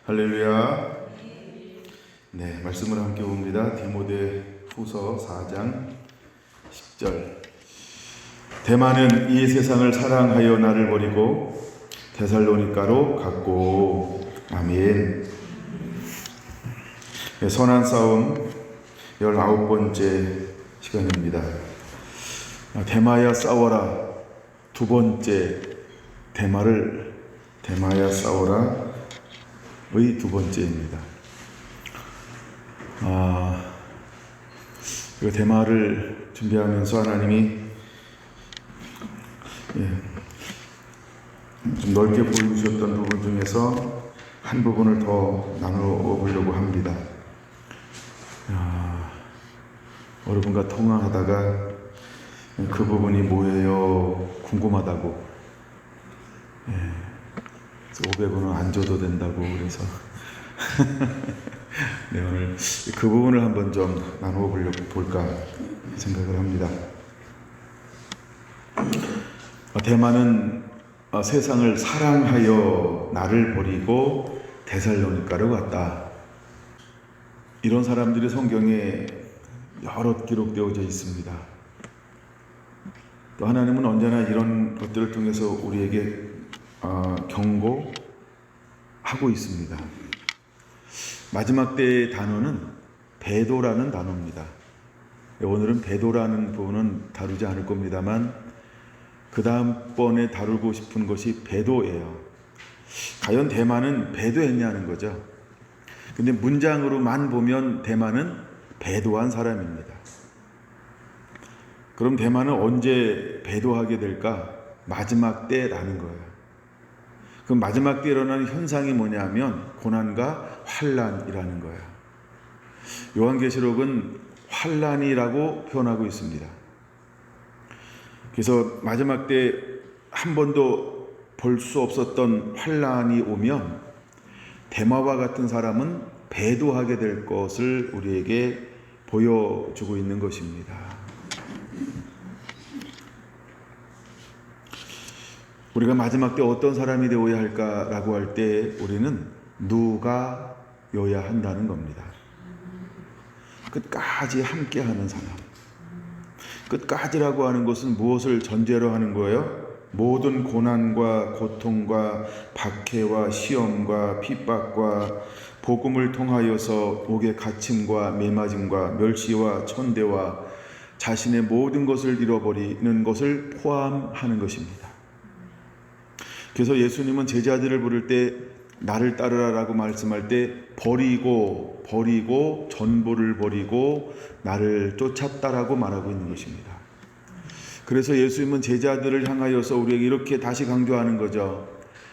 할렐루야. 네, 말씀을 함께 봅니다. 디모데 후서 4장 10절. 대만은 이 세상을 사랑하여 나를 버리고 데살로니가로 갔고. 아멘. 네, 선한 싸움 19번째 시간입니다. 대마야 싸워라. 두 번째 대마야 싸워라 의 두 번째입니다. 이 대마를 준비하면서 하나님이 좀 넓게 보여주셨던 부분 중에서 한 부분을 더 나누어 보려고 합니다. 여러분과 통화하다가 그 부분이 뭐예요? 궁금하다고. 500원은 안 줘도 된다고 그래서 네, 오늘 그 부분을 한번 좀 나누어 보려고 볼까 생각을 합니다. 대마는 세상을 사랑하여 나를 버리고 데살로니가로 갔다. 이런 사람들이 성경에 여러 기록되어져 있습니다. 또 하나님은 언제나 이런 것들을 통해서 우리에게 경고하고 있습니다. 마지막 때의 단어는 배도라는 단어입니다. 오늘은 배도라는 부분은 다루지 않을 겁니다만 그 다음번에 다루고 싶은 것이 배도예요. 과연 대마는 배도했냐는 거죠. 근데 문장으로만 보면 대마는 배도한 사람입니다. 그럼 대마는 언제 배도하게 될까? 마지막 때라는 거예요. 그 마지막 때 일어나는 현상이 뭐냐면 고난과 환난이라는 거예요. 요한계시록은 환난이라고 표현하고 있습니다. 그래서 마지막 때 한 번도 볼 수 없었던 환난이 오면 대마와 같은 사람은 배도하게 될 것을 우리에게 보여주고 있는 것입니다. 우리가 마지막 때 어떤 사람이 되어야 할까라고 할 때 우리는 누가여야 한다는 겁니다. 끝까지 함께하는 사람. 끝까지라고 하는 것은 무엇을 전제로 하는 거예요? 모든 고난과 고통과 박해와 시험과 핍박과 복음을 통하여서 옥의 갇힘과 매맞음과 멸시와 천대와 자신의 모든 것을 잃어버리는 것을 포함하는 것입니다. 그래서 예수님은 제자들을 부를 때 나를 따르라라고 말씀할 때 버리고 전부를 버리고 나를 쫓았다라고 말하고 있는 것입니다. 그래서 예수님은 제자들을 향하여서 우리에게 이렇게 다시 강조하는 거죠.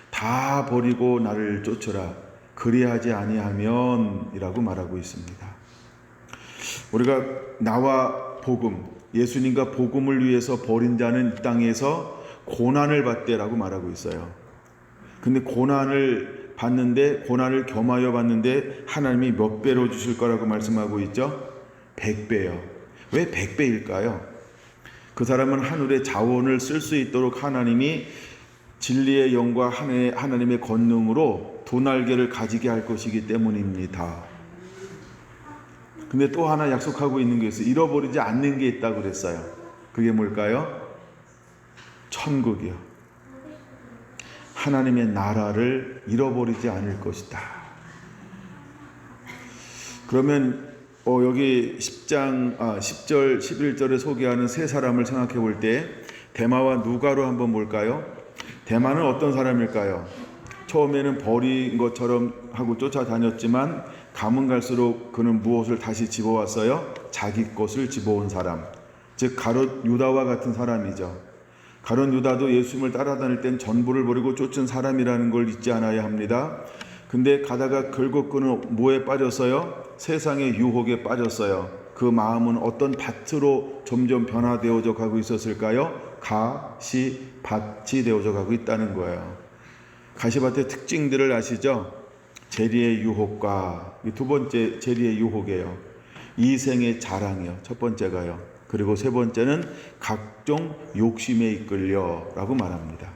다 버리고 나를 쫓으라. 그리하지 아니하면 이라고 말하고 있습니다. 우리가 나와 복음, 예수님과 복음을 위해서 버린 자는 이 땅에서 고난을 받대라고 말하고 있어요. 근데 고난을 겸하여 받는데 하나님이 몇 배로 주실 거라고 말씀하고 있죠? 100배요. 왜 100배일까요? 그 사람은 하늘의 자원을 쓸 수 있도록 하나님이 진리의 영과 하나님의 권능으로 두 날개를 가지게 할 것이기 때문입니다. 근데 또 하나 약속하고 있는 게 있어요. 잃어버리지 않는 게 있다고 그랬어요. 그게 뭘까요? 천국이요. 하나님의 나라를 잃어버리지 않을 것이다. 그러면 여기 10절, 11절에 소개하는 세 사람을 생각해 볼 때 대마와 누가로 한번 볼까요? 대마는 어떤 사람일까요? 처음에는 버린 것처럼 하고 쫓아다녔지만 가면 갈수록 그는 무엇을 다시 집어왔어요? 자기 것을 집어온 사람. 즉 가룟 유다와 같은 사람이죠. 가룟 유다도 예수님을 따라다닐 땐 전부를 버리고 쫓은 사람이라는 걸 잊지 않아야 합니다. 근데 가다가 결국 그는 뭐에 빠졌어요? 세상의 유혹에 빠졌어요. 그 마음은 어떤 밭으로 점점 변화되어져 가고 있었을까요? 가시밭이 되어져 가고 있다는 거예요. 가시밭의 특징들을 아시죠? 재리의 유혹과 두 번째 재리의 유혹이에요. 이생의 자랑이요. 첫 번째가요. 그리고 세 번째는 각종 욕심에 이끌려 라고 말합니다.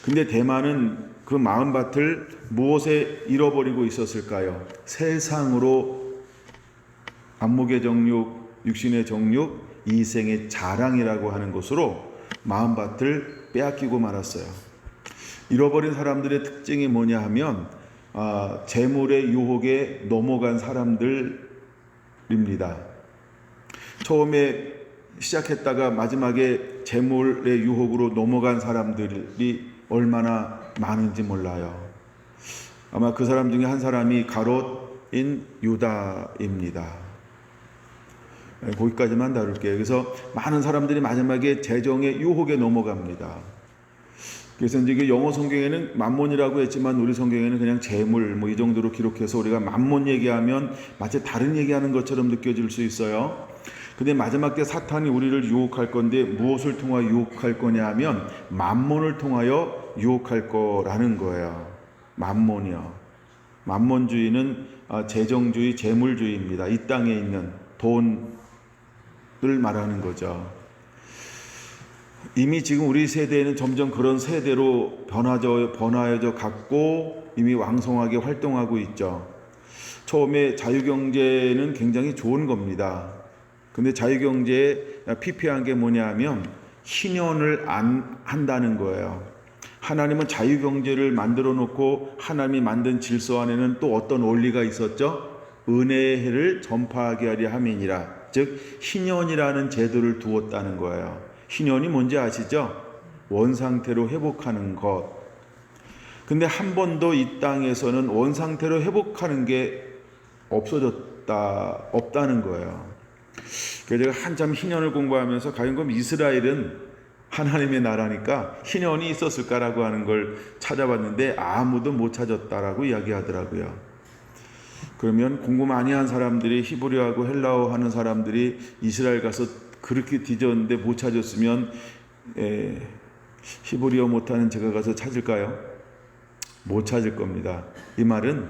근데 대마는 그 마음밭을 무엇에 잃어버리고 있었을까요? 세상으로 안목의 정욕, 육신의 정욕, 이생의 자랑이라고 하는 것으로 마음밭을 빼앗기고 말았어요. 잃어버린 사람들의 특징이 뭐냐 하면 재물의 유혹에 넘어간 사람들입니다. 처음에 시작했다가 마지막에 재물의 유혹으로 넘어간 사람들이 얼마나 많은지 몰라요. 아마 그 사람 중에 한 사람이 가롯인 유다입니다. 거기까지만 다룰게요. 그래서 많은 사람들이 마지막에 재정의 유혹에 넘어갑니다. 그래서 이제 영어 성경에는 만몬이라고 했지만 우리 성경에는 그냥 재물 이 정도로 기록해서 우리가 만몬 얘기하면 마치 다른 얘기하는 것처럼 느껴질 수 있어요. 근데 마지막 때 사탄이 우리를 유혹할 건데 무엇을 통하여 유혹할 거냐 하면 만몬을 통하여 유혹할 거라는 거예요. 만몬이요. 만몬주의는 재정주의, 재물주의입니다. 이 땅에 있는 돈을 말하는 거죠. 이미 지금 우리 세대에는 점점 그런 세대로 변화해져 갔고 이미 왕성하게 활동하고 있죠. 처음에 자유경제는 굉장히 좋은 겁니다. 근데 자유경제에 피폐한 게 뭐냐 하면 희년을 안 한다는 거예요. 하나님은 자유경제를 만들어 놓고 하나님이 만든 질서 안에는 또 어떤 원리가 있었죠? 은혜의 해를 전파하게 하려 함이니라. 즉 희년이라는 제도를 두었다는 거예요. 희년이 뭔지 아시죠? 원상태로 회복하는 것. 근데 한 번도 이 땅에서는 원상태로 회복하는 게 없다는 거예요. 그래서 제가 한참 희년을 공부하면서 과연 그럼 이스라엘은 하나님의 나라니까 희년이 있었을까라고 하는 걸 찾아봤는데 아무도 못 찾았다라고 이야기하더라고요. 그러면 공부 많이 한 사람들이 히브리어하고 헬라어 하는 사람들이 이스라엘 가서 그렇게 뒤졌는데 못 찾았으면 히브리어 못하는 제가 가서 찾을까요? 못 찾을 겁니다. 이 말은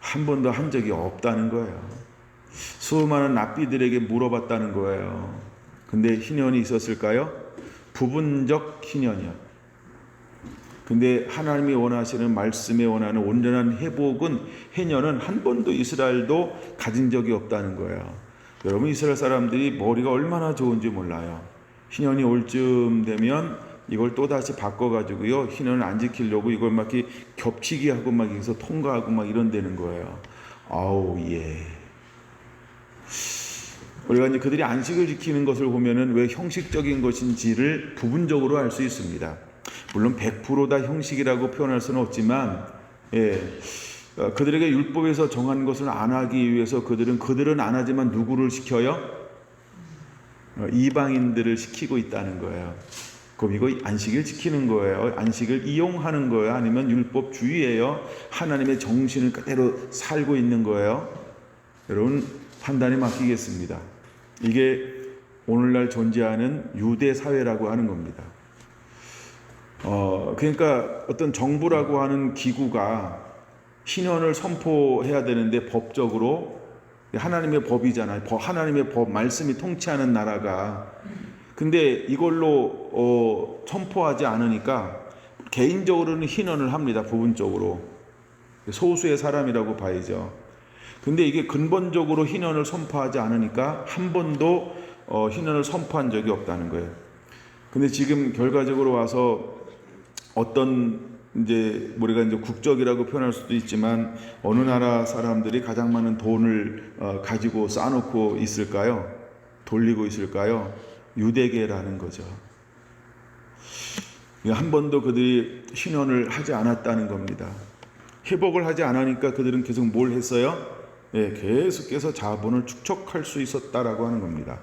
한 번도 한 적이 없다는 거예요. 수많은 랍비들에게 물어봤다는 거예요. 근데 희년이 있었을까요? 부분적 희년이요. 근데 하나님이 원하시는 말씀에 원하는 온전한 회복은 희년은 한 번도 이스라엘도 가진 적이 없다는 거예요. 여러분 이스라엘 사람들이 머리가 얼마나 좋은지 몰라요. 희년이 올 쯤 되면 이걸 또다시 바꿔가지고요. 희년을 안 지키려고 이걸 막 이렇게 겹치기 하고 막 여기서 통과하고 막 이런다는 거예요. 아우 예. 우리가 이제 그들이 안식을 지키는 것을 보면은 왜 형식적인 것인지를 부분적으로 알 수 있습니다. 물론 100% 다 형식이라고 표현할 수는 없지만, 그들에게 율법에서 정한 것을 안 하기 위해서 그들은 안 하지만 누구를 시켜요? 이방인들을 시키고 있다는 거예요. 그럼 이거 안식을 지키는 거예요? 안식을 이용하는 거예요? 아니면 율법주의예요? 하나님의 정신을 그대로 살고 있는 거예요? 여러분 판단이 맡기겠습니다. 이게 오늘날 존재하는 유대 사회라고 하는 겁니다. 그러니까 어떤 정부라고 하는 기구가 희년을 선포해야 되는데 법적으로 하나님의 법이잖아요. 하나님의 법 말씀이 통치하는 나라가 근데 이걸로 선포하지 않으니까 개인적으로는 희년을 합니다. 부분적으로 소수의 사람이라고 봐야죠. 근데 이게 근본적으로 희년을 선포하지 않으니까 한 번도 희년을 선포한 적이 없다는 거예요. 근데 지금 결과적으로 와서 어떤 우리가 국적이라고 표현할 수도 있지만 어느 나라 사람들이 가장 많은 돈을 가지고 쌓아놓고 있을까요? 돌리고 있을까요? 유대계라는 거죠. 한 번도 그들이 희년을 하지 않았다는 겁니다. 회복을 하지 않으니까 그들은 계속 뭘 했어요? 계속해서 자본을 축적할 수 있었다라고 하는 겁니다.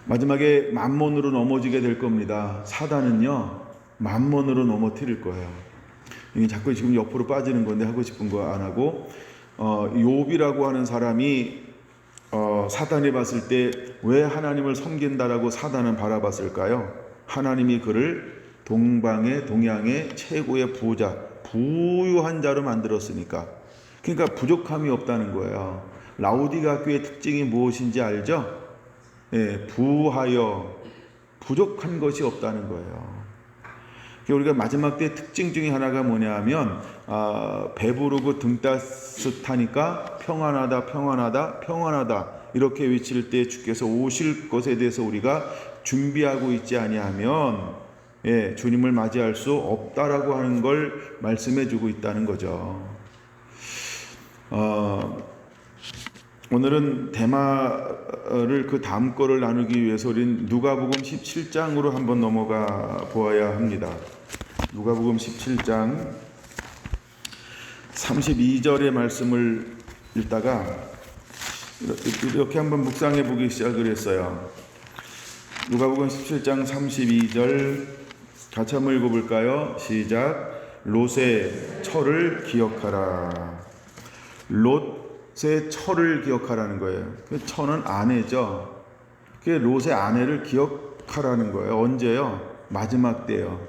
마지막에 만몬으로 넘어지게 될 겁니다. 사단은요 만몬으로 넘어뜨릴 거예요. 이게 자꾸 지금 옆으로 빠지는 건데 하고 싶은 거 안 하고 욥이라고 하는 사람이 사단이 봤을 때 왜 하나님을 섬긴다라고 사단은 바라봤을까요? 하나님이 그를 동방의 동양의 최고의 부자 부유한 자로 만들었으니까. 그러니까 부족함이 없다는 거예요. 라오디가 교회의 특징이 무엇인지 알죠? 부하여 부족한 것이 없다는 거예요. 우리가 마지막 때 특징 중에 하나가 뭐냐면 배부르고 등 따뜻하니까 평안하다 평안하다 평안하다 이렇게 외칠 때 주께서 오실 것에 대해서 우리가 준비하고 있지 아니하면 주님을 맞이할 수 없다라고 하는 걸 말씀해 주고 있다는 거죠. 오늘은 대마를 그 다음 거를 나누기 위해서 우린 누가복음 17장으로 한번 넘어가 보아야 합니다. 누가복음 17장 32절의 말씀을 읽다가 이렇게 한번 묵상해 보기 시작을 했어요. 누가복음 17장 32절 같이 한번 읽어볼까요? 시작. 롯의 처를 기억하라. 롯의 처를 기억하라는 거예요. 그 처는 아내죠. 그 롯의 아내를 기억하라는 거예요. 언제요? 마지막 때요.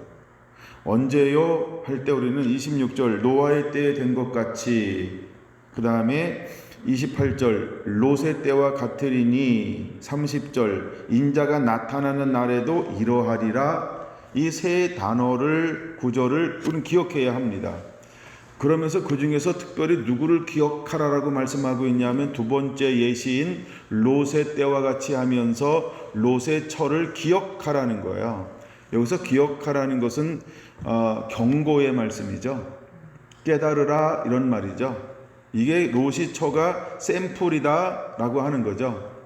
언제요? 할 때 우리는 26절 노아의 때에 된 것 같이, 그 다음에 28절 롯의 때와 같으리니, 30절 인자가 나타나는 날에도 이러하리라. 이 세 단어를, 구절을 우리는 기억해야 합니다. 그러면서 그 중에서 특별히 누구를 기억하라라고 말씀하고 있냐면 두 번째 예시인 롯의 때와 같이 하면서 롯의 처를 기억하라는 거예요. 여기서 기억하라는 것은 경고의 말씀이죠. 깨달으라 이런 말이죠. 이게 롯의 처가 샘플이다 라고 하는 거죠.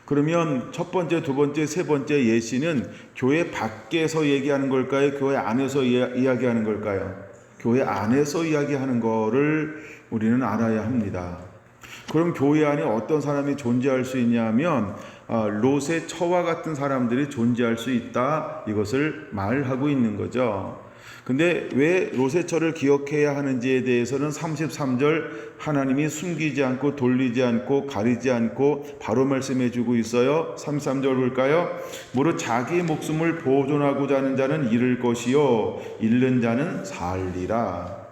그러면 첫 번째, 두 번째, 세 번째 예시는 교회 밖에서 얘기하는 걸까요? 교회 안에서 이야기하는 걸까요? 교회 안에서 이야기하는 거를 우리는 알아야 합니다. 그럼 교회 안에 어떤 사람이 존재할 수 있냐면 롯의 처와 같은 사람들이 존재할 수 있다, 이것을 말하고 있는 거죠. 근데 왜 롯의 처를 기억해야 하는지에 대해서는 33절 하나님이 숨기지 않고 돌리지 않고 가리지 않고 바로 말씀해 주고 있어요. 33절 볼까요? 무릇 자기 목숨을 보존하고자 하는 자는 잃을 것이요 잃는 자는 살리라.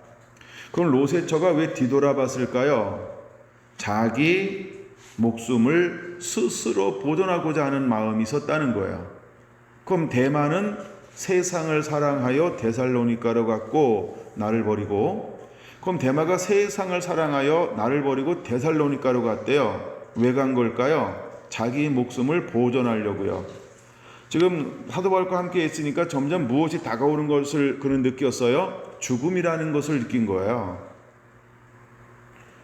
그럼 롯의 처가 왜 뒤돌아봤을까요? 자기 목숨을 스스로 보존하고자 하는 마음이 있었다는 거예요. 그럼 대마는 세상을 사랑하여 데살로니가로 갔고 나를 버리고, 그럼 대마가 세상을 사랑하여 나를 버리고 데살로니가로 갔대요. 왜 간 걸까요? 자기 목숨을 보존하려고요. 지금 사도 바울과 함께 있으니까 점점 무엇이 다가오는 것을 그는 느꼈어요? 죽음이라는 것을 느낀 거예요.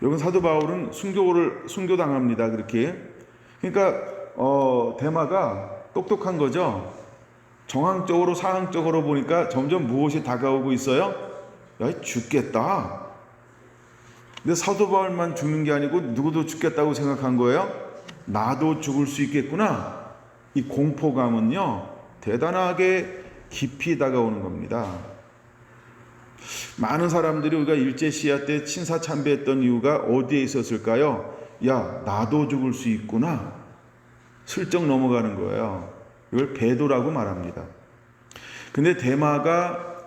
여러분, 사도 바울은 순교당합니다. 그렇게. 그러니까 대마가 똑똑한 거죠. 정황적으로 상황적으로 보니까 점점 무엇이 다가오고 있어요? 야, 죽겠다. 근데 사도 바울만 죽는 게 아니고 누구도 죽겠다고 생각한 거예요? 나도 죽을 수 있겠구나. 이 공포감은요, 대단하게 깊이 다가오는 겁니다. 많은 사람들이 우리가 일제시야 때 친사참배했던 이유가 어디에 있었을까요? 야, 나도 죽을 수 있구나. 슬쩍 넘어가는 거예요. 이걸 배도라고 말합니다. 근데 대마가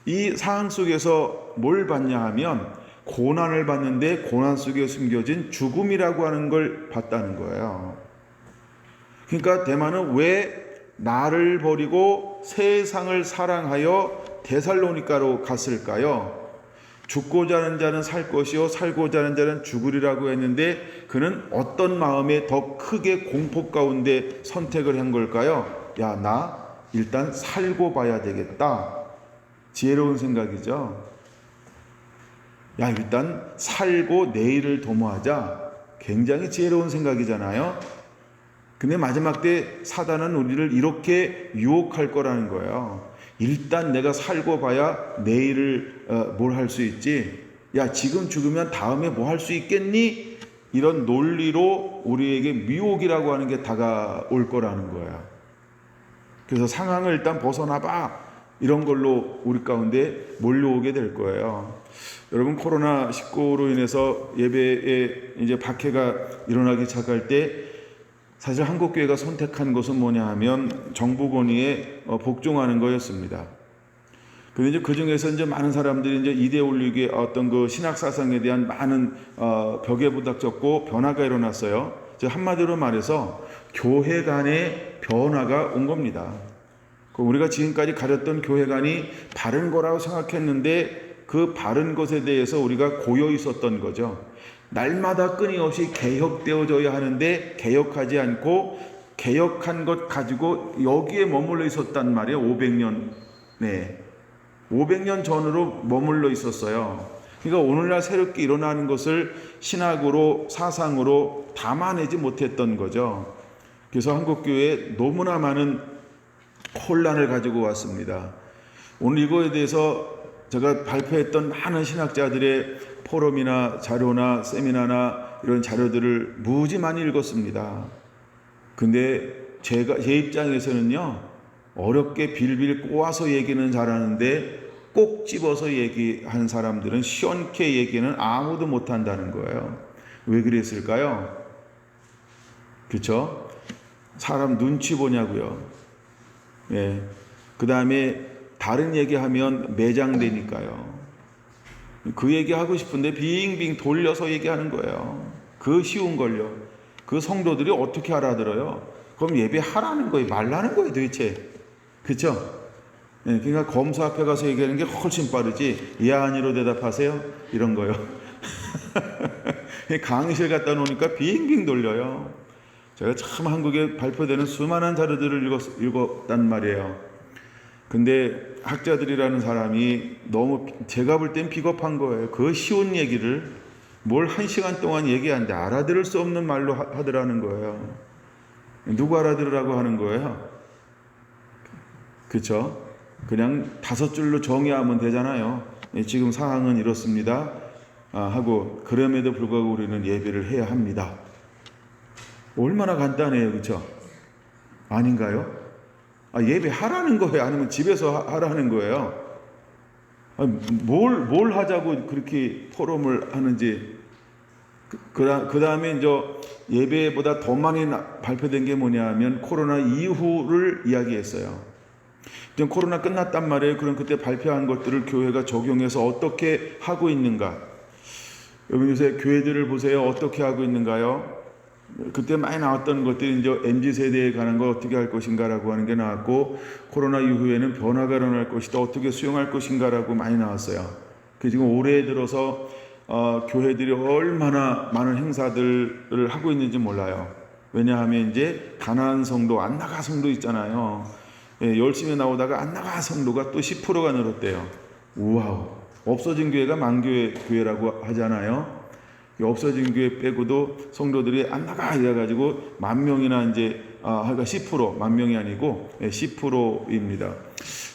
이 상황 속에서 뭘 봤냐 하면 고난을 봤는데 고난 속에 숨겨진 죽음이라고 하는 걸 봤다는 거예요. 그러니까 대마는 왜 나를 버리고 세상을 사랑하여 데살로니가로 갔을까요? 죽고자 하는 자는 살 것이요 살고자 하는 자는 죽으리라고 했는데 그는 어떤 마음에 더 크게 공포 가운데 선택을 한 걸까요? 야, 나 일단 살고 봐야 되겠다. 지혜로운 생각이죠. 야, 일단 살고 내일을 도모하자. 굉장히 지혜로운 생각이잖아요. 근데 마지막 때 사단은 우리를 이렇게 유혹할 거라는 거예요. 일단 내가 살고 봐야 내일을 뭘 할 수 있지. 야, 지금 죽으면 다음에 뭐 할 수 있겠니? 이런 논리로 우리에게 미혹이라고 하는 게 다가올 거라는 거야. 그래서 상황을 일단 벗어나봐, 이런 걸로 우리 가운데 몰려오게 될 거예요. 여러분, 코로나19로 인해서 예배에 이제 박해가 일어나기 시작할 때 사실 한국교회가 선택한 것은 뭐냐 하면 정부 권위에 복종하는 거였습니다. 그런데 이제 그 중에서 이제 많은 사람들이 이제 이데올로기의 어떤 그 신학 사상에 대한 많은 벽에 부닥쳤고 변화가 일어났어요. 즉 한마디로 말해서 교회 간의 변화가 온 겁니다. 우리가 지금까지 가졌던 교회관이 바른 거라고 생각했는데 그 바른 것에 대해서 우리가 고여 있었던 거죠. 날마다 끊임없이 개혁되어져야 하는데 개혁하지 않고 개혁한 것 가지고 여기에 머물러 있었단 말이에요. 500년. 네. 500년 전으로 머물러 있었어요. 그러니까 오늘날 새롭게 일어나는 것을 신학으로 사상으로 담아내지 못했던 거죠. 그래서 한국교회에 너무나 많은 혼란을 가지고 왔습니다. 오늘 이거에 대해서 제가 발표했던 많은 신학자들의 포럼이나 자료나 세미나나 이런 자료들을 무지 많이 읽었습니다. 근데 제 입장에서는요, 어렵게 빌빌 꼬아서 얘기는 잘하는데 꼭 집어서 얘기한 사람들은 시원케 얘기는 아무도 못한다는 거예요. 왜 그랬을까요? 그렇죠? 사람 눈치 보냐고요. 예. 그 다음에 다른 얘기하면 매장되니까요. 그 얘기하고 싶은데 빙빙 돌려서 얘기하는 거예요. 그 쉬운 걸요. 그 성도들이 어떻게 알아들어요? 그럼 예배하라는 거예요? 말라는 거예요 도대체? 그렇죠? 네, 그러니까 검사 앞에 가서 얘기하는 게 훨씬 빠르지. 예 아니로 대답하세요? 이런 거요. 강의실 갖다 놓으니까 빙빙 돌려요. 제가 참 한국에 발표되는 수많은 자료들을 읽었단 말이에요. 근데 학자들이라는 사람이 너무 제가 볼 땐 비겁한 거예요. 그 쉬운 얘기를 뭘 1시간 동안 얘기하는데 알아들을 수 없는 말로 하더라는 거예요. 누구 알아들으라고 하는 거예요? 그렇죠? 그냥 5줄로 정의하면 되잖아요. 지금 상황은 이렇습니다 하고, 그럼에도 불구하고 우리는 예배를 해야 합니다. 얼마나 간단해요. 그렇죠? 아닌가요? 예배하라는 거예요? 아니면 집에서 하라는 거예요? 뭘 하자고 그렇게 토론을 하는지. 그 다음에 이제 예배보다 더 많이 발표된 게 뭐냐 하면 코로나 이후를 이야기했어요. 코로나 끝났단 말이에요. 그럼 그때 발표한 것들을 교회가 적용해서 어떻게 하고 있는가? 여러분 요새 교회들을 보세요. 어떻게 하고 있는가요? 그때 많이 나왔던 것들이 이제 MZ세대에 관한 거 어떻게 할 것인가라고 하는 게 나왔고, 코로나 이후에는 변화가 일어날 것이다. 어떻게 수용할 것인가라고 많이 나왔어요. 그 지금 올해 들어서 교회들이 얼마나 많은 행사들을 하고 있는지 몰라요. 왜냐하면 이제 가난한 성도, 안 나가 성도 있잖아요. 열심히 나오다가 안 나가 성도가 또 10%가 늘었대요. 우와우. 없어진 교회가 만교회라고 하잖아요. 없어진 교회 빼고도 성도들이 안 나가 이래가지고 10,000명이나 이제 하여간 10%, 10,000명이 아니고 10%입니다.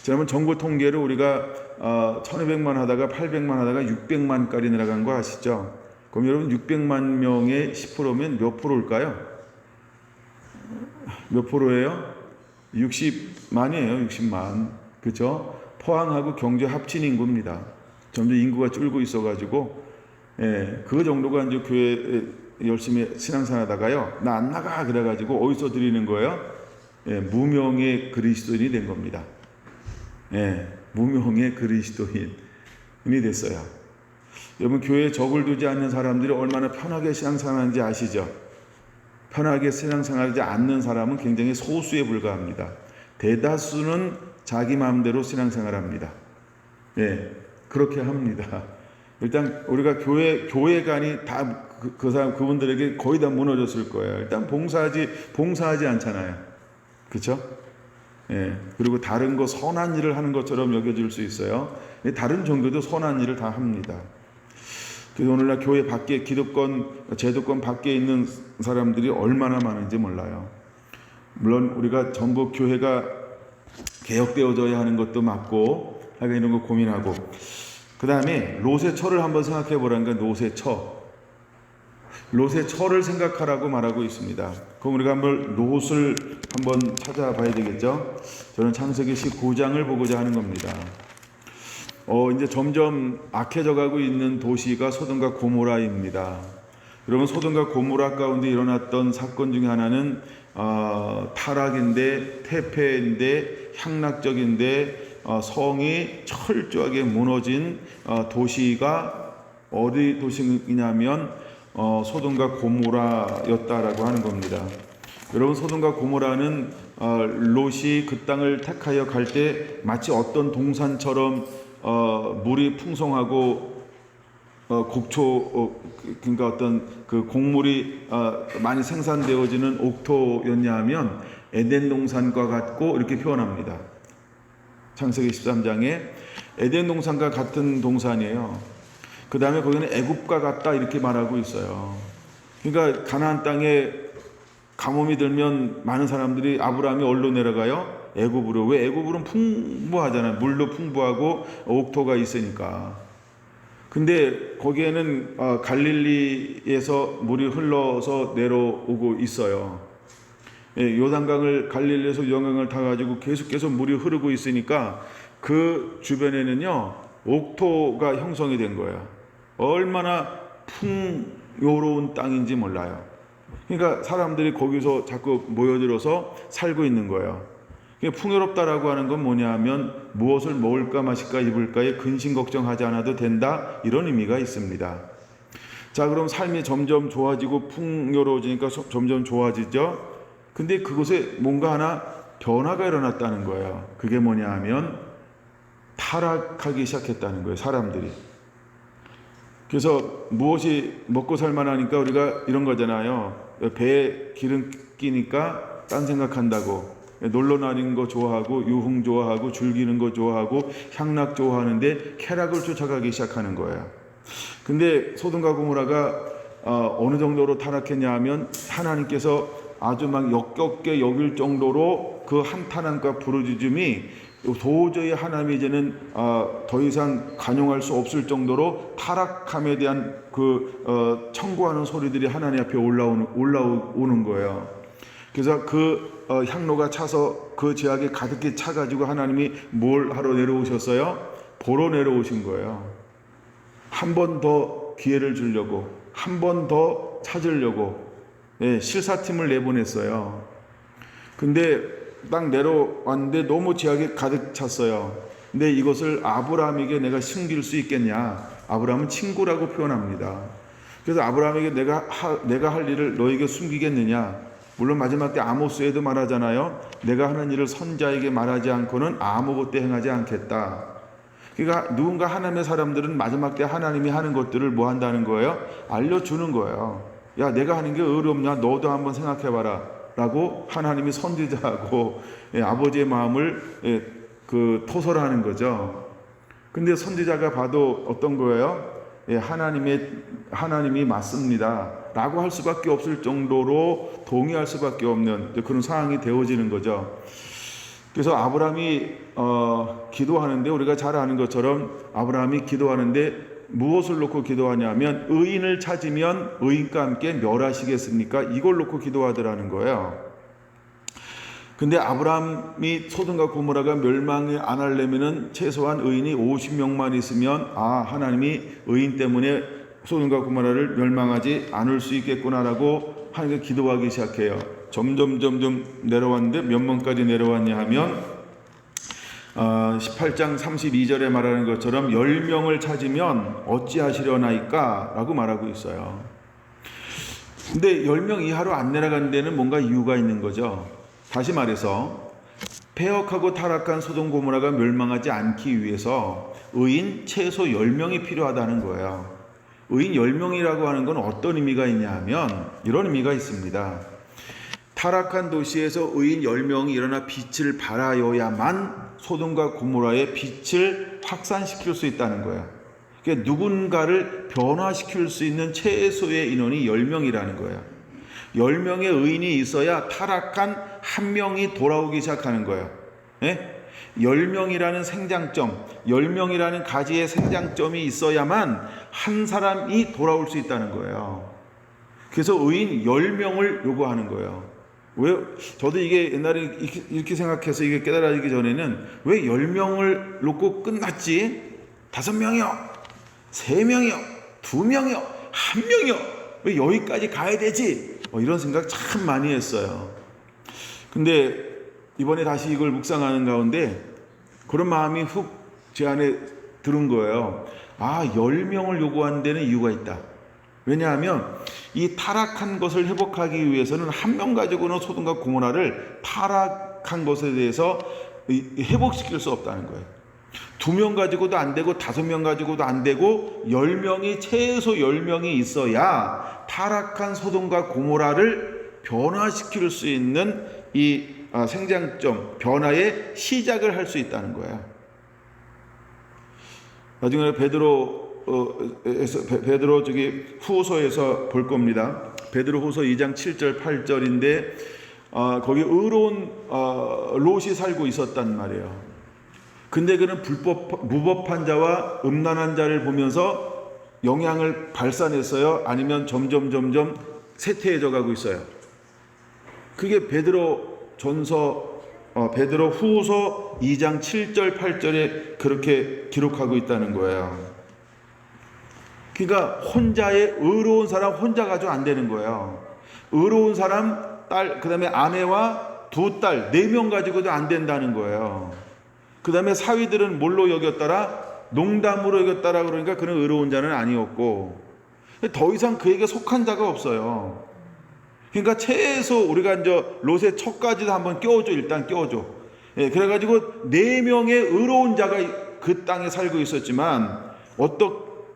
지난번 정부 통계로 우리가 1,200만 하다가 800만 하다가 600만까지 내려간 거 아시죠? 그럼 여러분 600만 명의 10%면 몇 프로일까요? 몇 프로예요? 60만이에요. 60만. 그렇죠? 포항하고 경주 합친 인구입니다. 점점 인구가 줄고 있어가지고 그 정도가 이제 교회 열심히 신앙생활하다가요, 나 안 나가 그래가지고 어디서 드리는 거예요? 무명의 그리스도인이 된 겁니다. 무명의 그리스도인이 됐어요. 여러분 교회에 적을 두지 않는 사람들이 얼마나 편하게 신앙생활하는지 아시죠? 편하게 신앙생활하지 않는 사람은 굉장히 소수에 불과합니다. 대다수는 자기 마음대로 신앙생활합니다. 그렇게 합니다. 일단 우리가 교회관이 다 그 사람 그분들에게 거의 다 무너졌을 거예요. 일단 봉사하지 않잖아요. 그렇죠? 그리고 다른 거 선한 일을 하는 것처럼 여겨질 수 있어요. 다른 종교도 선한 일을 다 합니다. 그래서 오늘날 교회 밖에 기득권, 제도권 밖에 있는 사람들이 얼마나 많은지 몰라요. 물론 우리가 전부 교회가 개혁되어져야 하는 것도 맞고, 하여간 이런 거 고민하고. 그 다음에 롯의 처를 한번 생각해 보라니까. 롯의 처를 생각하라고 말하고 있습니다. 그럼 우리가 한번 롯을 한번 찾아봐야 되겠죠. 저는 창세기 19장을 보고자 하는 겁니다. 이제 점점 악해져 가고 있는 도시가 소돔과 고모라입니다. 여러분 소돔과 고모라 가운데 일어났던 사건 중에 하나는 타락인데, 퇴폐인데, 향락적인데, 성이 철저하게 무너진 도시가 어디 도시냐면 소돔과 고모라였다라고 하는 겁니다. 여러분, 소돔과 고모라는 롯이 그 땅을 택하여 갈 때 마치 어떤 동산처럼 물이 풍성하고 곡초 그러니까 어떤 그 곡물이 많이 생산되어지는 옥토였냐 하면 에덴 동산과 같고 이렇게 표현합니다. 창세기 13장에 에덴 동산과 같은 동산이에요. 그 다음에 거기는 애굽과 같다 이렇게 말하고 있어요. 그러니까 가나안 땅에 가뭄이 들면 많은 사람들이 아브라함이 어디로 내려가요? 애굽으로. 왜? 애굽으로는 풍부하잖아요. 물도 풍부하고 옥토가 있으니까. 근데 거기에는 갈릴리에서 물이 흘러서 내려오고 있어요. 요단강을 갈릴리에서 요단강을 타가지고 계속해서 물이 흐르고 있으니까 그 주변에는요 옥토가 형성이 된 거예요. 얼마나 풍요로운 땅인지 몰라요. 그러니까 사람들이 거기서 자꾸 모여들어서 살고 있는 거예요. 풍요롭다라고 하는 건 뭐냐 하면 무엇을 먹을까 마실까 입을까에 근심 걱정하지 않아도 된다, 이런 의미가 있습니다. 자, 그럼 삶이 점점 좋아지고 풍요로워지니까 점점 좋아지죠. 근데 그곳에 뭔가 하나 변화가 일어났다는 거예요. 그게 뭐냐 하면 타락하기 시작했다는 거예요, 사람들이. 그래서 무엇이 먹고 살만하니까 우리가 이런 거잖아요. 배에 기름 끼니까 딴 생각한다고. 놀러 다니는 거 좋아하고 유흥 좋아하고 즐기는 거 좋아하고 향락 좋아하는데 쾌락을 쫓아가기 시작하는 거예요. 근데 소돔과 고모라가 어느 정도로 타락했냐 하면 하나님께서 아주 막 역겹게 여길 정도로 그 한탄함과 부르짖음이 도저히 하나님이 이제는 더 이상 간용할 수 없을 정도로 타락함에 대한 그 청구하는 소리들이 하나님 앞에 올라오는 거예요. 그래서 그 향로가 차서 그 제약에 가득히 차가지고 하나님이 뭘 하러 내려오셨어요? 보러 내려오신 거예요. 한 번 더 기회를 주려고, 한 번 더 찾으려고 실사팀을 내보냈어요. 근데 딱 내려왔는데 너무 제약이 가득 찼어요. 근데 이것을 아브라함에게 내가 숨길 수 있겠냐? 아브라함은 친구라고 표현합니다. 그래서 아브라함에게 내가 할 일을 너에게 숨기겠느냐? 물론 마지막 때 아모스에도 말하잖아요. 내가 하는 일을 선자에게 말하지 않고는 아무것도 행하지 않겠다. 그러니까 누군가 하나님의 사람들은 마지막 때 하나님이 하는 것들을 뭐 한다는 거예요? 알려주는 거예요. 야, 내가 하는 게 어렵냐? 너도 한번 생각해봐라 라고 하나님이 선지자하고 아버지의 마음을 토설하는 거죠. 근데 선지자가 봐도 어떤 거예요? 하나님이 맞습니다 라고 할 수밖에 없을 정도로 동의할 수밖에 없는 그런 상황이 되어지는 거죠. 그래서 아브라함이 기도하는데, 우리가 잘 아는 것처럼 아브라함이 기도하는데 무엇을 놓고 기도하냐면 의인을 찾으면 의인과 함께 멸하시겠습니까? 이걸 놓고 기도하더라는 거예요. 근데 아브라함이 소돔과 고모라가 멸망을 안 하려면은 최소한 의인이 50명만 있으면 하나님이 의인 때문에 소돔과 고모라를 멸망하지 않을 수 있겠구나라고 하나님께 기도하기 시작해요. 점점 내려왔는데 몇 명까지 내려왔냐 하면 18장 32절에 말하는 것처럼 10명을 찾으면 어찌하시려나이까 라고 말하고 있어요. 근데 10명 이하로 안 내려간 데는 뭔가 이유가 있는 거죠. 다시 말해서 폐역하고 타락한 소돔 고모라가 멸망하지 않기 위해서 의인 최소 10명이 필요하다는 거예요. 의인 10명이라고 하는 건 어떤 의미가 있냐 하면 이런 의미가 있습니다. 타락한 도시에서 의인 10명이 일어나 빛을 발하여야만 소돔과 고모라의 빛을 확산시킬 수 있다는 거예요. 그러니까 누군가를 변화시킬 수 있는 최소의 인원이 10명이라는 거예요. 10명의 의인이 있어야 타락한 한 명이 돌아오기 시작하는 거예요. 10명이라는 생장점, 10명이라는 가지의 생장점이 있어야만 한 사람이 돌아올 수 있다는 거예요. 그래서 의인 10명을 요구하는 거예요. 왜? 저도 이게 옛날에 이렇게 생각해서 이게 깨달아지기 전에는 왜 10명을 놓고 끝났지? 5명이요? 3명이요? 2명이요? 1명이요? 왜 여기까지 가야 되지? 이런 생각 참 많이 했어요. 근데 이번에 다시 이걸 묵상하는 가운데 그런 마음이 훅 제 안에 들은 거예요. 10명을 요구하는 데는 이유가 있다. 왜냐하면 이 타락한 것을 회복하기 위해서는 한 명 가지고는 소돔과 고모라를 타락한 것에 대해서 회복시킬 수 없다는 거예요. 2명 가지고도 안 되고 5명 가지고도 안 되고 10명이 최소 10명이 있어야 타락한 소돔과 고모라를 변화시킬 수 있는 이 생장점, 변화의 시작을 할 수 있다는 거예요. 나중에 베드로 후서에서 볼 겁니다. 베드로 후서 2장 7절 8절인데 거기 의로운 롯이 살고 있었단 말이에요. 근데 그는 무법한 자와 음란한 자를 보면서 영향을 발산했어요? 아니면 점점 쇠퇴해져 가고 있어요? 그게 베드로 후서 2장 7절 8절에 그렇게 기록하고 있다는 거예요. 그러니까 혼자의 의로운 사람 혼자 가지고 안 되는 거예요. 의로운 사람 딸, 그 다음에 아내와 2딸, 4명 가지고도 안 된다는 거예요. 그 다음에 사위들은 뭘로 여겼더라? 농담으로 여겼더라. 그러니까 그는 의로운 자는 아니었고, 더 이상 그에게 속한 자가 없어요. 그러니까 최소 우리가 이제 롯의 척까지도 한번 껴줘. 일단 껴줘. 예, 그래가지고 4명의 의로운 자가 그 땅에 살고 있었지만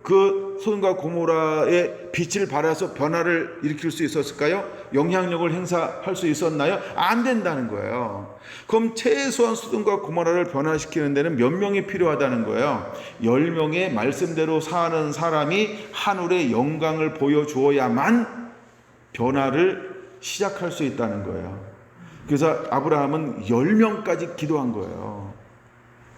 그 소돔과 고모라의 빛을 발해서 변화를 일으킬 수 있었을까요? 영향력을 행사할 수 있었나요? 안 된다는 거예요. 그럼 최소한 소돔과 고모라를 변화시키는 데는 몇 명이 필요하다는 거예요? 10명의 말씀대로 사는 사람이 하늘의 영광을 보여주어야만 변화를 시작할 수 있다는 거예요. 그래서 아브라함은 10명까지 기도한 거예요.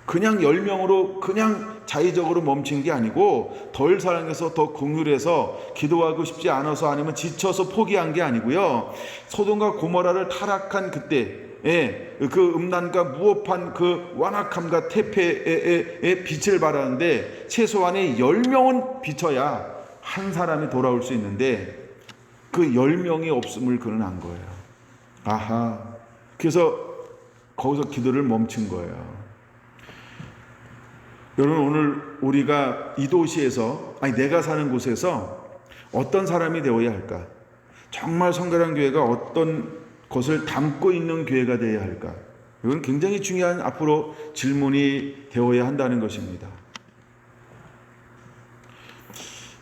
그냥 10명으로 그냥 자의적으로 멈춘 게 아니고 덜 사랑해서 더 긍휼해서 기도하고 싶지 않아서 아니면 지쳐서 포기한 게 아니고요. 소돔과 고모라를 타락한 그때 그 음란과 무법한 그 완악함과 태폐의 빛을 발하는데 최소한의 10명은 비춰야 한 사람이 돌아올 수 있는데 그 10명이 없음을 그는 안 거예요. 아하. 그래서 거기서 기도를 멈춘 거예요. 여러분, 오늘 우리가 이 도시에서, 내가 사는 곳에서 어떤 사람이 되어야 할까? 정말 성결한 교회가 어떤 것을 담고 있는 교회가 되어야 할까? 이건 굉장히 중요한 앞으로 질문이 되어야 한다는 것입니다.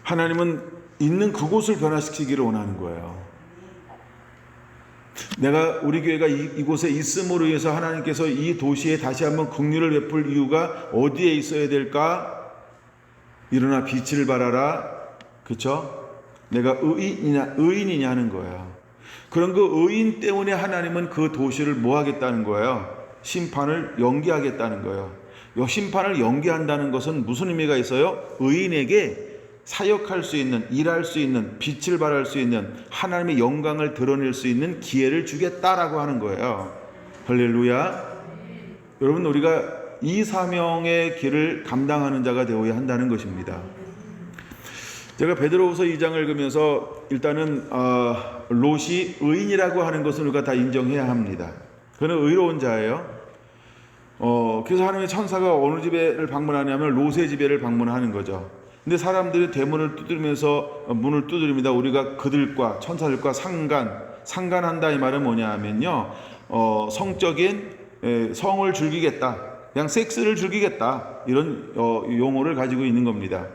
하나님은 있는 그곳을 변화시키기를 원하는 거예요. 내가 우리 교회가 이곳에 있음으로 인해서 하나님께서 이 도시에 다시 한번 긍휼을 베풀 이유가 어디에 있어야 될까? 일어나 빛을 발하라. 그렇죠? 내가 의인이냐 하는 거야. 그런 그 의인 때문에 하나님은 그 도시를 뭐 하겠다는 거예요? 심판을 연기하겠다는 거예요. 이 심판을 연기한다는 것은 무슨 의미가 있어요? 의인에게 사역할 수 있는, 일할 수 있는, 빛을 발할 수 있는, 하나님의 영광을 드러낼 수 있는 기회를 주겠다라고 하는 거예요. 할렐루야. 여러분, 우리가 이 사명의 길을 감당하는 자가 되어야 한다는 것입니다. 제가 베드로후서 2장을 읽으면서 일단은 롯이 의인이라고 하는 것을 우리가 다 인정해야 합니다. 그는 의로운 자예요. 그래서 하나님의 천사가 어느 집에를 방문하냐면 롯의 집에를 방문하는 거죠. 근데 사람들이 대문을 두드리면서 문을 두드립니다. 우리가 그들과 천사들과 상간한다 이 말은 뭐냐 하면요, 성적인 성을 즐기겠다, 그냥 섹스를 즐기겠다, 이런 용어를 가지고 있는 겁니다.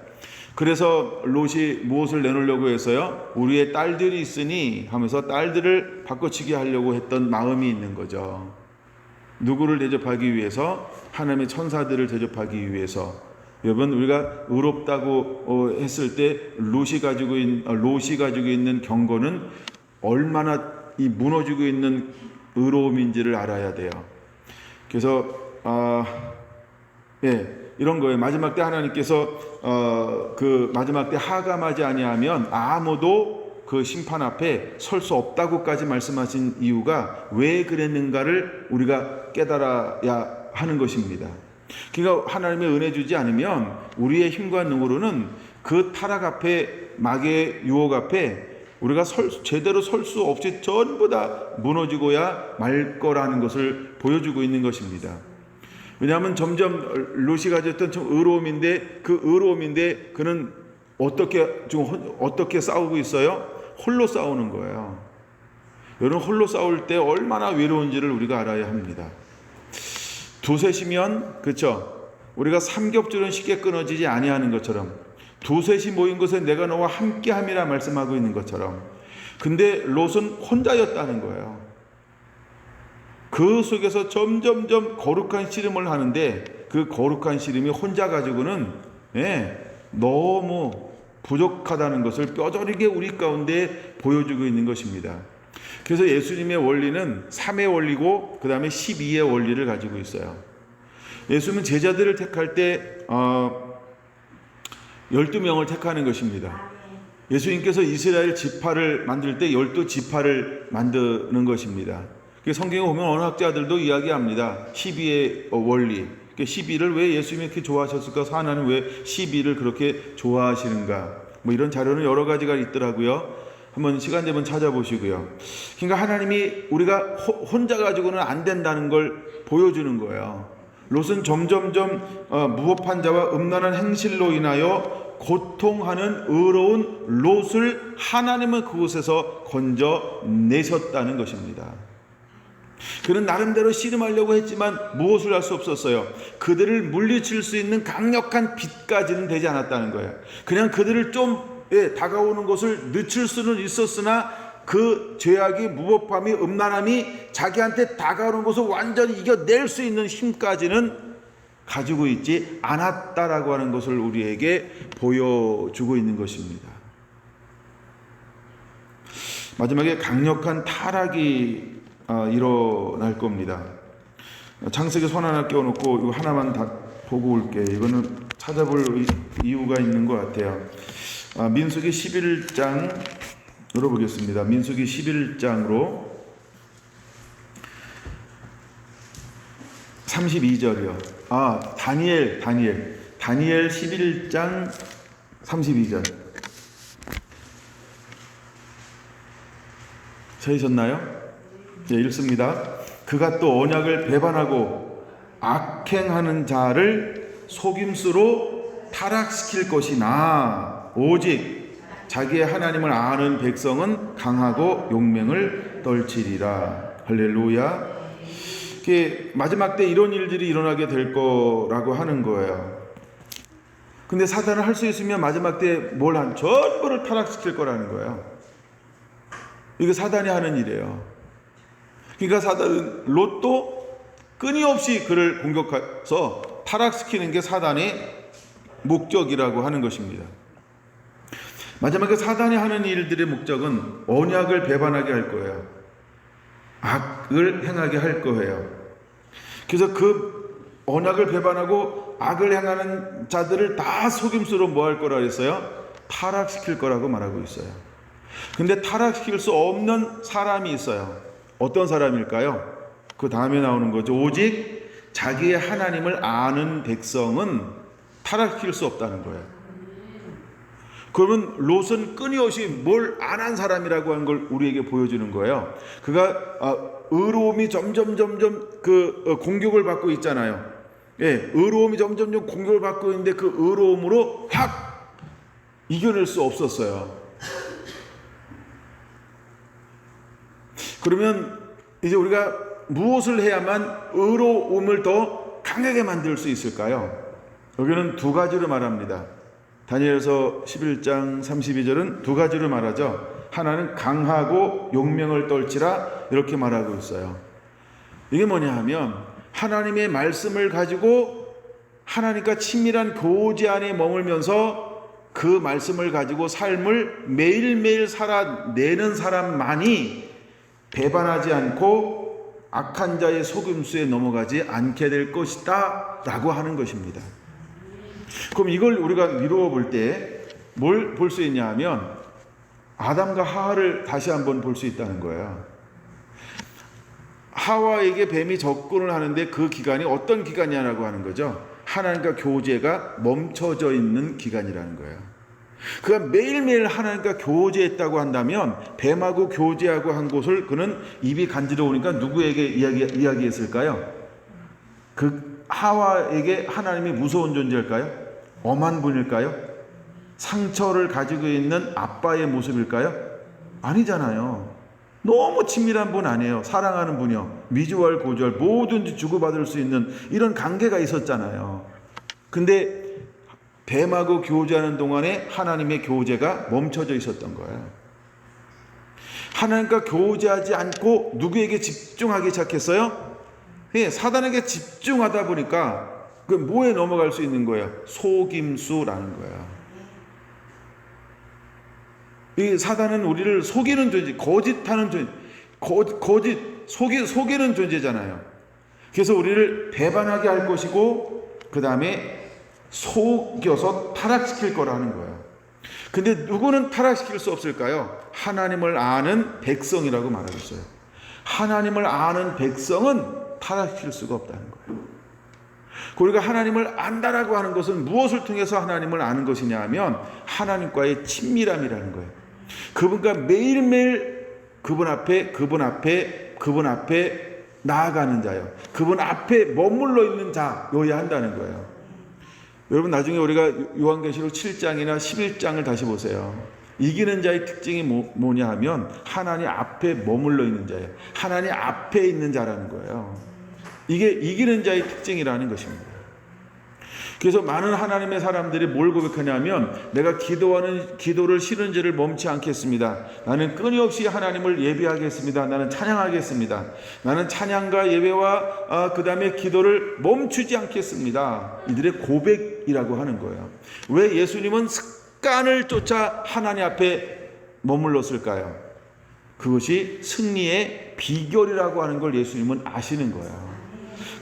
그래서 롯이 무엇을 내놓으려고 했어요? 우리의 딸들이 있으니 하면서 딸들을 바꿔치기 하려고 했던 마음이 있는 거죠. 누구를 대접하기 위해서? 하나님의 천사들을 대접하기 위해서. 여러분, 우리가 의롭다고 했을 때 롯이 가지고 있는 경고는 얼마나 이 무너지고 있는 의로움인지를 알아야 돼요. 그래서 이런 거예요. 마지막 때 하나님께서 그 마지막 때 하감하지 아니하면 아무도 그 심판 앞에 설 수 없다고까지 말씀하신 이유가 왜 그랬는가를 우리가 깨달아야 하는 것입니다. 그러니까 하나님의 은혜 주지 않으면 우리의 힘과 능으로는 그 타락 앞에, 마귀의 유혹 앞에 우리가 제대로 설 수 없이 전부 다 무너지고야 말 거라는 것을 보여주고 있는 것입니다. 왜냐하면 점점 롯이 가졌던 좀 의로움인데 그 의로움인데 그는 어떻게 싸우고 있어요? 홀로 싸우는 거예요. 여러분, 홀로 싸울 때 얼마나 외로운지를 우리가 알아야 합니다. 두셋이면, 그렇죠? 우리가 삼겹줄은 쉽게 끊어지지 아니하는 것처럼, 두셋이 모인 곳에 내가 너와 함께함이라 말씀하고 있는 것처럼, 근데 롯은 혼자였다는 거예요. 그 속에서 점점점 거룩한 씨름을 하는데, 그 거룩한 씨름이 혼자 가지고는 너무 부족하다는 것을 뼈저리게 우리 가운데 보여주고 있는 것입니다. 그래서 예수님의 원리는 3의 원리고 그 다음에 12의 원리를 가지고 있어요. 예수님은 제자들을 택할 때 12명을 택하는 것입니다. 예수님께서 이스라엘 지파를 만들 때 12지파를 만드는 것입니다. 성경에 보면 어느 학자들도 이야기합니다. 12의 원리. 12를 왜 예수님이 이렇게 좋아하셨을까? 하나는 왜 12를 그렇게 좋아하시는가? 뭐 이런 자료는 여러 가지가 있더라고요. 한번 시간 되면 찾아보시고요. 그러니까 하나님이 우리가 혼자 가지고는 안 된다는 걸 보여주는 거예요. 롯은 점점점 무법한 자와 음란한 행실로 인하여 고통하는 의로운 롯을 하나님은 그곳에서 건져내셨다는 것입니다. 그는 나름대로 씨름하려고 했지만 무엇을 할 수 없었어요. 그들을 물리칠 수 있는 강력한 빛까지는 되지 않았다는 거예요. 그냥 그들을 좀 다가오는 것을 늦출 수는 있었으나 그 죄악이, 무법함이, 음란함이 자기한테 다가오는 것을 완전히 이겨낼 수 있는 힘까지는 가지고 있지 않았다라고 하는 것을 우리에게 보여주고 있는 것입니다. 마지막에 강력한 타락이 일어날 겁니다. 창세기 손 하나 껴놓고 이거 하나만 다 보고 올게요. 이거는 찾아볼 이유가 있는 것 같아요. 민수기 11장 열어보겠습니다. 민수기 11장으로 32절이요. 다니엘 11장 32절. 찾으셨나요? 네, 읽습니다. 그가 또 언약을 배반하고 악행하는 자를 속임수로 타락시킬 것이나 오직 자기의 하나님을 아는 백성은 강하고 용맹을 떨치리라. 할렐루야. 마지막 때 이런 일들이 일어나게 될 거라고 하는 거예요. 근데 사단은 할 수 있으면 마지막 때 전부를 타락시킬 거라는 거예요. 이게 사단이 하는 일이에요. 그러니까 사단은 롯도 끊임없이 그를 공격해서 타락시키는 게 사단의 목적이라고 하는 것입니다. 마지막에 사단이 하는 일들의 목적은 언약을 배반하게 할 거예요. 악을 행하게 할 거예요. 그래서 그 언약을 배반하고 악을 행하는 자들을 다 속임수로 뭐 할 거라 그랬어요? 타락시킬 거라고 말하고 있어요. 근데 타락시킬 수 없는 사람이 있어요. 어떤 사람일까요? 그 다음에 나오는 거죠. 오직 자기의 하나님을 아는 백성은 타락시킬 수 없다는 거예요. 그러면 롯은 끊임없이 뭘 안 한 사람이라고 하는 걸 우리에게 보여주는 거예요. 그가 의로움이 점점 그 공격을 받고 있잖아요. 의로움이 점점 공격을 받고 있는데 그 의로움으로 확 이겨낼 수 없었어요. 그러면 이제 우리가 무엇을 해야만 의로움을 더 강하게 만들 수 있을까요? 여기는 두 가지로 말합니다. 다니엘서 11장 32절은 두 가지로 말하죠. 하나는 강하고 용맹을 떨치라 이렇게 말하고 있어요. 이게 뭐냐 하면 하나님의 말씀을 가지고 하나님과 친밀한 교제 안에 머물면서 그 말씀을 가지고 삶을 매일매일 살아내는 사람만이 배반하지 않고 악한 자의 속임수에 넘어가지 않게 될 것이다 라고 하는 것입니다. 그럼 이걸 우리가 미루어 볼 때 뭘 볼 수 있냐 하면 아담과 하와를 다시 한번 볼 수 있다는 거예요. 하와에게 뱀이 접근을 하는데 그 기간이 어떤 기간이냐라고 하는 거죠. 하나님과 교제가 멈춰져 있는 기간이라는 거예요. 그가 매일매일 하나님과 교제했다고 한다면 뱀하고 교제하고 한 곳을 그는 입이 간지러우니까 누구에게 이야기했을까요? 그 하와에게 하나님이 무서운 존재일까요? 엄한 분일까요? 상처를 가지고 있는 아빠의 모습일까요? 아니잖아요. 너무 친밀한 분 아니에요. 사랑하는 분이요. 미주알 고주알 뭐든지 주고받을 수 있는 이런 관계가 있었잖아요. 근데 뱀하고 교제하는 동안에 하나님의 교제가 멈춰져 있었던 거예요. 하나님과 교제하지 않고 누구에게 집중하기 시작했어요? 사단에게 집중하다 보니까 그 뭐에 넘어갈 수 있는 거예요? 속임수라는 거예요. 이 사단은 우리를 속이는 존재, 거짓하는 존재, 속이는 존재잖아요. 그래서 우리를 배반하게 할 것이고, 그 다음에 속여서 타락시킬 거라는 거예요. 근데 누구는 타락시킬 수 없을까요? 하나님을 아는 백성이라고 말하겠어요. 하나님을 아는 백성은 타락시킬 수가 없다는 거예요. 우리가 하나님을 안다라고 하는 것은 무엇을 통해서 하나님을 아는 것이냐 하면 하나님과의 친밀함이라는 거예요. 그분과 매일매일 그분 앞에 나아가는 자요. 그분 앞에 머물러 있는 자여야 한다는 거예요. 여러분 나중에 우리가 요한계시록 7장이나 11장을 다시 보세요. 이기는 자의 특징이 뭐냐 하면 하나님 앞에 머물러 있는 자예요. 하나님 앞에 있는 자라는 거예요. 이게 이기는 자의 특징이라는 것입니다. 그래서 많은 하나님의 사람들이 뭘 고백하냐면 내가 기도를 싫은 죄를 멈추지 않겠습니다. 나는 끊임없이 하나님을 예배하겠습니다. 나는 찬양하겠습니다. 나는 찬양과 예배와 그 다음에 기도를 멈추지 않겠습니다. 이들의 고백이라고 하는 거예요. 왜 예수님은 습관을 쫓아 하나님 앞에 머물렀을까요? 그것이 승리의 비결이라고 하는 걸 예수님은 아시는 거예요.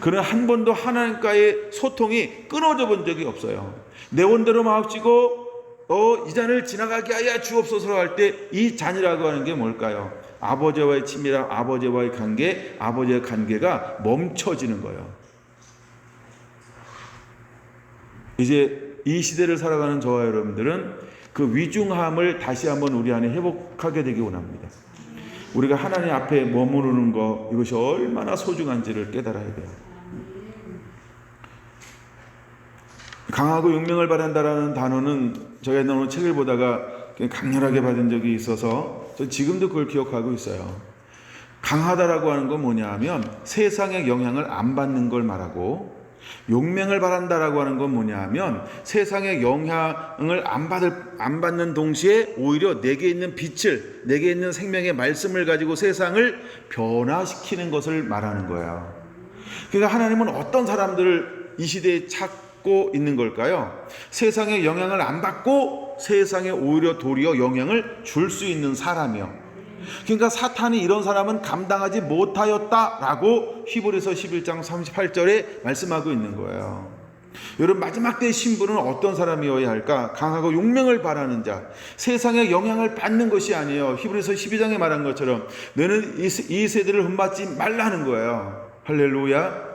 그는 한 번도 하나님과의 소통이 끊어져 본 적이 없어요. 내 원대로 마음치고 이 잔을 지나가게 하여 주옵소서 할 때 이 잔이라고 하는 게 뭘까요? 아버지와의 친밀함, 아버지와의 관계, 아버지의 관계가 멈춰지는 거예요. 이제 이 시대를 살아가는 저와 여러분들은 그 위중함을 다시 한번 우리 안에 회복하게 되기 원합니다. 우리가 하나님 앞에 머무르는 것, 이것이 얼마나 소중한지를 깨달아야 돼요. 강하고 용맹을 바란다라는 단어는 제가 오늘 책을 보다가 강렬하게 받은 적이 있어서 저 지금도 그걸 기억하고 있어요. 강하다라고 하는 건 뭐냐 하면 세상의 영향을 안 받는 걸 말하고, 용맹을 바란다라고 하는 건 뭐냐 하면 세상의 영향을 안 받는 동시에 오히려 내게 있는 빛을, 내게 있는 생명의 말씀을 가지고 세상을 변화시키는 것을 말하는 거예요. 그러니까 하나님은 어떤 사람들을 이 시대에 찾고 있는 걸까요? 세상의 영향을 안 받고 세상에 오히려 도리어 영향을 줄 수 있는 사람이요. 그러니까 사탄이 이런 사람은 감당하지 못하였다라고 히브리서 11장 38절에 말씀하고 있는 거예요. 여러분 마지막 때의 신부는 어떤 사람이어야 할까? 강하고 용맹을 바라는 자, 세상의 영향을 받는 것이 아니에요. 히브리서 12장에 말한 것처럼 너는 이 세대를 본받지 말라는 거예요. 할렐루야.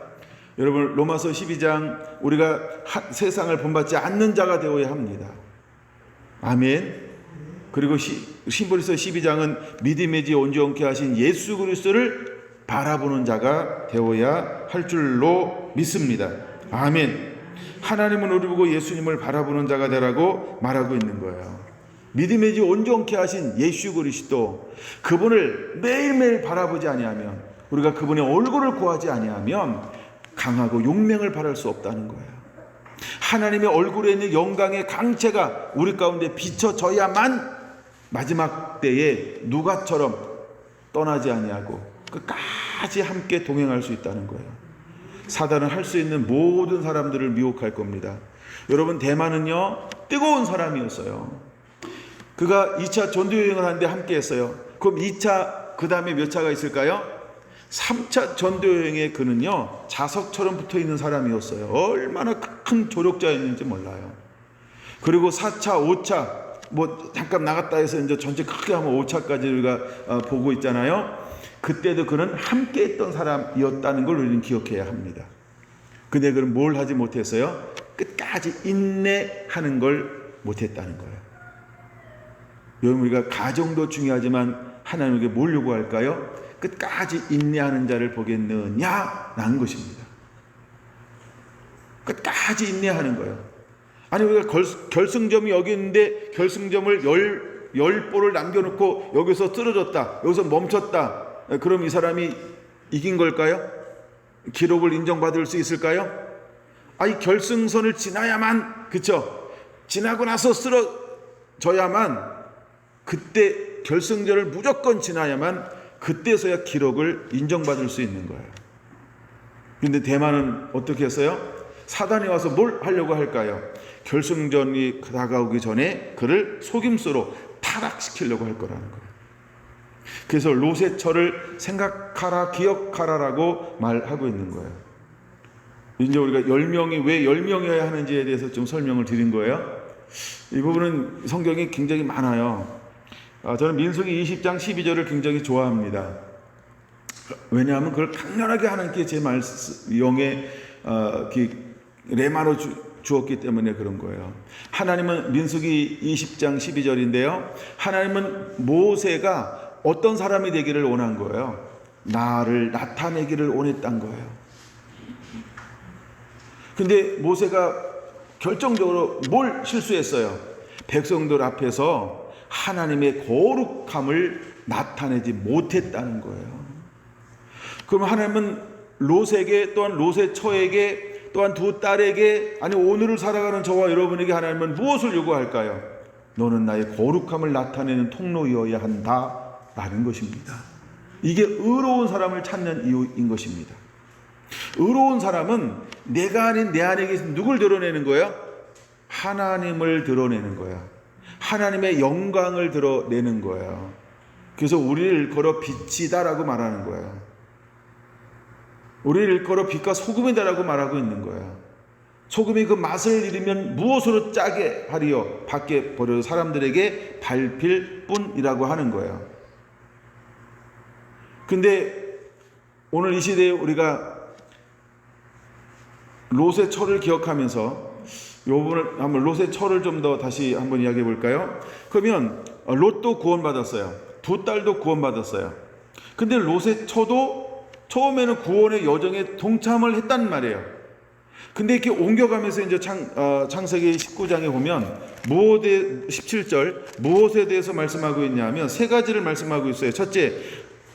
여러분 로마서 12장 우리가 세상을 본받지 않는 자가 되어야 합니다. 아멘. 그리고 히브리서 12장은 믿음의 지 온전케 하신 예수 그리스도를 바라보는 자가 되어야 할 줄로 믿습니다. 아멘. 하나님은 우리 보고 예수님을 바라보는 자가 되라고 말하고 있는 거예요. 믿음의 지 온전케 하신 예수 그리스도, 그분을 매일매일 바라보지 아니하면, 우리가 그분의 얼굴을 구하지 아니하면 강하고 용맹을 바랄 수 없다는 거예요. 하나님의 얼굴에 있는 영광의 강체가 우리 가운데 비춰져야만 마지막 때에 누가처럼 떠나지 아니하고 끝까지 함께 동행할 수 있다는 거예요. 사단은 할 수 있는 모든 사람들을 미혹할 겁니다. 여러분 대만은요 뜨거운 사람이었어요. 그가 2차 전도여행을 하는데 함께 했어요. 그럼 2차 그 다음에 몇 차가 있을까요? 3차 전도여행에 그는요 자석처럼 붙어있는 사람이었어요. 얼마나 큰 조력자였는지 몰라요. 그리고 4차 5차 뭐 잠깐 나갔다 해서 이제 전체 크게 하면 5차까지 우리가 보고 있잖아요. 그때도 그는 함께 했던 사람이었다는 걸 우리는 기억해야 합니다. 근데 그는 뭘 하지 못했어요? 끝까지 인내하는 걸 못했다는 거예요. 여러분 우리가 가정도 중요하지만 하나님에게 뭘 요구할까요? 끝까지 인내하는 자를 보겠느냐라는 것입니다. 끝까지 인내하는 거예요. 아니 우리가 결승점이 여기 있는데 결승점을 열 볼을 남겨놓고 여기서 쓰러졌다, 여기서 멈췄다. 그럼 이 사람이 이긴 걸까요? 기록을 인정받을 수 있을까요? 이 결승선을 지나야만, 그쵸? 지나고 나서 쓰러져야만, 그때 결승전을 무조건 지나야만 그때서야 기록을 인정받을 수 있는 거예요. 근데 대만은 어떻게 했어요? 사단이 와서 뭘 하려고 할까요? 결승전이 다가오기 전에 그를 속임수로 타락시키려고 할 거라는 거예요. 그래서 롯의 생각하라, 기억하라라고 말하고 있는 거예요. 이제 우리가 10명이 왜 10명이어야 하는지에 대해서 좀 설명을 드린 거예요. 이 부분은 성경이 굉장히 많아요. 저는 민수기 20장 12절을 굉장히 좋아합니다. 왜냐하면 그걸 강렬하게 하나님께 제 영에 레마로 주었기 때문에 그런 거예요. 하나님은 민수기 20장 12절인데요. 하나님은 모세가 어떤 사람이 되기를 원한 거예요? 나를 나타내기를 원했단 거예요. 근데 모세가 결정적으로 뭘 실수했어요? 백성들 앞에서 하나님의 거룩함을 나타내지 못했다는 거예요. 그럼 하나님은 롯에게, 또한 롯의 처에게, 또한 두 딸에게, 아니 오늘을 살아가는 저와 여러분에게 하나님은 무엇을 요구할까요? 너는 나의 거룩함을 나타내는 통로이어야 한다 라는 것입니다. 이게 의로운 사람을 찾는 이유인 것입니다. 의로운 사람은 내가 아닌 내 안에 계신 누굴 드러내는 거야? 하나님을 드러내는 거야. 하나님의 영광을 드러내는 거예요. 그래서 우리를 일컬어 빛이다라고 말하는 거예요. 우리를 일컬어 빛과 소금이다라고 말하고 있는 거예요. 소금이 그 맛을 잃으면 무엇으로 짜게 하리요? 밖에 버려 사람들에게 밟힐 뿐이라고 하는 거예요. 근데 오늘 이 시대에 우리가 롯의 처를 기억하면서 이 부분을 한번 롯의 처를 좀 더 다시 한번 이야기해 볼까요? 그러면 롯도 구원받았어요. 두 딸도 구원받았어요. 근데 롯의 처도 처음에는 구원의 여정에 동참을 했단 말이에요. 근데 이렇게 옮겨가면서 이제 창세기 19장에 보면 무엇에 17절 무엇에 대해서 말씀하고 있냐면 세 가지를 말씀하고 있어요. 첫째,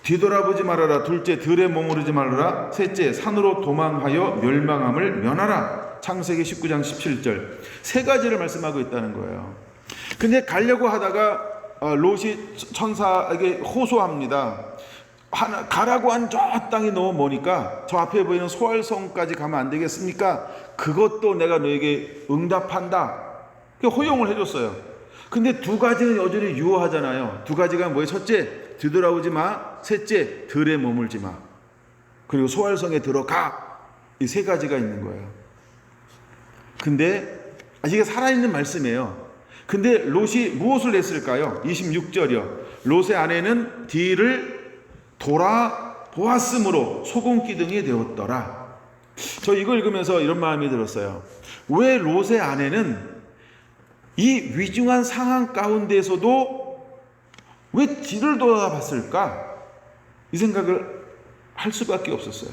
뒤돌아보지 말아라. 둘째, 들에 머무르지 말아라. 셋째, 산으로 도망하여 멸망함을 면하라. 창세기 19장 17절 세 가지를 말씀하고 있다는 거예요. 근데 가려고 하다가 롯이 천사에게 호소합니다. 가라고 한 저 땅이 너무 머니까 저 앞에 보이는 소알성까지 가면 안 되겠습니까? 그것도 내가 너에게 응답한다. 허용을 해줬어요. 근데 두 가지는 여전히 유효하잖아요. 두 가지가 뭐예요? 첫째, 뒤돌아오지 마. 셋째, 들에 머물지 마. 그리고 소알성에 들어가. 이 세 가지가 있는 거예요. 근데 이게 살아있는 말씀이에요. 근데 롯이 무엇을 했을까요? 26절이요. 롯의 아내는 뒤를 돌아보았으므로 소금기둥이 되었더라. 저 이걸 읽으면서 이런 마음이 들었어요. 왜 롯의 아내는 이 위중한 상황 가운데서도 왜 뒤를 돌아봤을까? 이 생각을 할 수밖에 없었어요.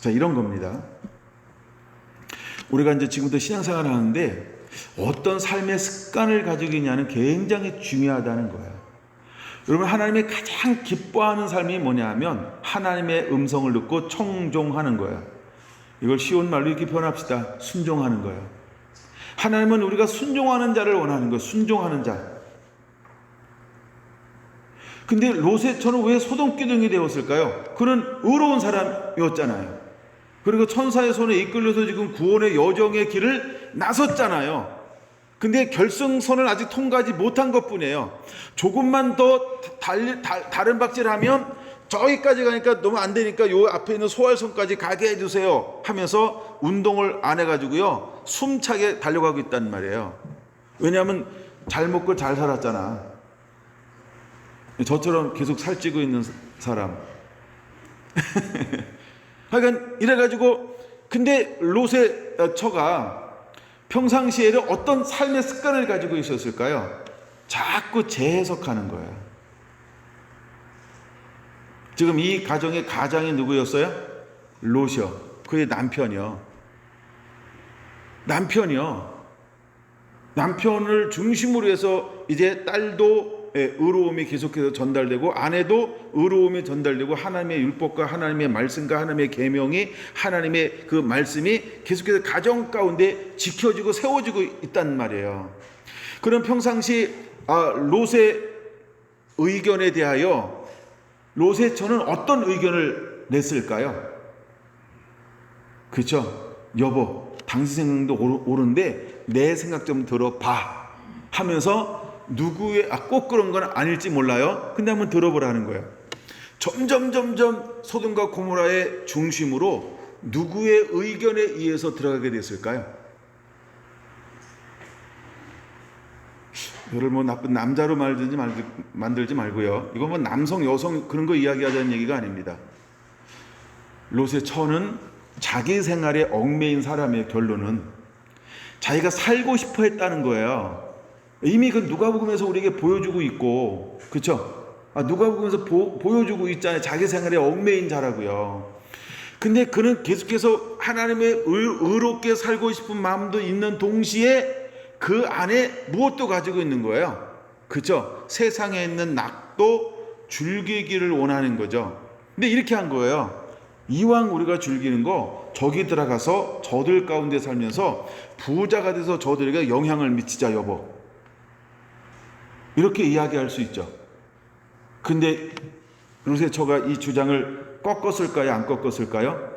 자, 이런 겁니다. 우리가 이제 지금부터 신앙생활을 하는데 어떤 삶의 습관을 가지고 있냐는 굉장히 중요하다는 거예요. 여러분, 하나님이 가장 기뻐하는 삶이 뭐냐 하면 하나님의 음성을 듣고 청종하는 거예요. 이걸 쉬운 말로 이렇게 표현합시다. 순종하는 거예요. 하나님은 우리가 순종하는 자를 원하는 거예요. 순종하는 자. 근데 롯의 처는 왜 소돔기둥이 되었을까요? 그는 의로운 사람이었잖아요. 그리고 천사의 손에 이끌려서 지금 구원의 여정의 길을 나섰잖아요. 근데 결승선을 아직 통과하지 못한 것뿐이에요. 조금만 더 다른 박질하면 저기까지 가니까 너무 안 되니까 요 앞에 있는 소알선까지 가게 해주세요 하면서 운동을 안 해가지고요 숨차게 달려가고 있단 말이에요. 왜냐하면 잘 먹고 잘 살았잖아. 저처럼 계속 살찌고 있는 사람. 하여간 이래가지고, 근데 롯의 처가 평상시에는 어떤 삶의 습관을 가지고 있었을까요? 자꾸 재해석하는 거예요. 지금 이 가정의 가장이 누구였어요? 롯이요. 그의 남편이요. 남편을 중심으로 해서 이제 딸도 의로움이 계속해서 전달되고 아내도 의로움이 전달되고 하나님의 율법과 하나님의 말씀과 하나님의 계명이 하나님의 그 말씀이 계속해서 가정 가운데 지켜지고 세워지고 있단 말이에요. 그럼 평상시 롯의 의견에 대하여 롯의 처는 어떤 의견을 냈을까요? 그렇죠? 여보, 당신 생각도 옳은데 내 생각 좀 들어봐 하면서 누구의 꼭 그런 건 아닐지 몰라요. 근데 한번 들어보라는 거예요. 점점 소돔과 고모라의 중심으로 누구의 의견에 의해서 들어가게 됐을까요? 이를 뭐 나쁜 남자로 만들지 말고요. 이건 뭐 남성 여성 그런 거 이야기하자는 얘기가 아닙니다. 롯의 처는 자기 생활에 얽매인 사람의 결론은 자기가 살고 싶어 했다는 거예요. 이미 그 누가복음에서 우리에게 보여주고 있고, 그렇죠? 누가복음에서 보여주고 있잖아요. 자기 생활에 얽매인 자라고요. 근데 그는 계속해서 하나님의 의롭게 살고 싶은 마음도 있는 동시에 그 안에 무엇도 가지고 있는 거예요. 그렇죠? 세상에 있는 낙도 즐기기를 원하는 거죠. 근데 이렇게 한 거예요. 이왕 우리가 즐기는 거 저기 들어가서 저들 가운데 살면서 부자가 돼서 저들에게 영향을 미치자 여보. 이렇게 이야기할 수 있죠. 근데 롯의 처가 이 주장을 꺾었을까요? 안 꺾었을까요?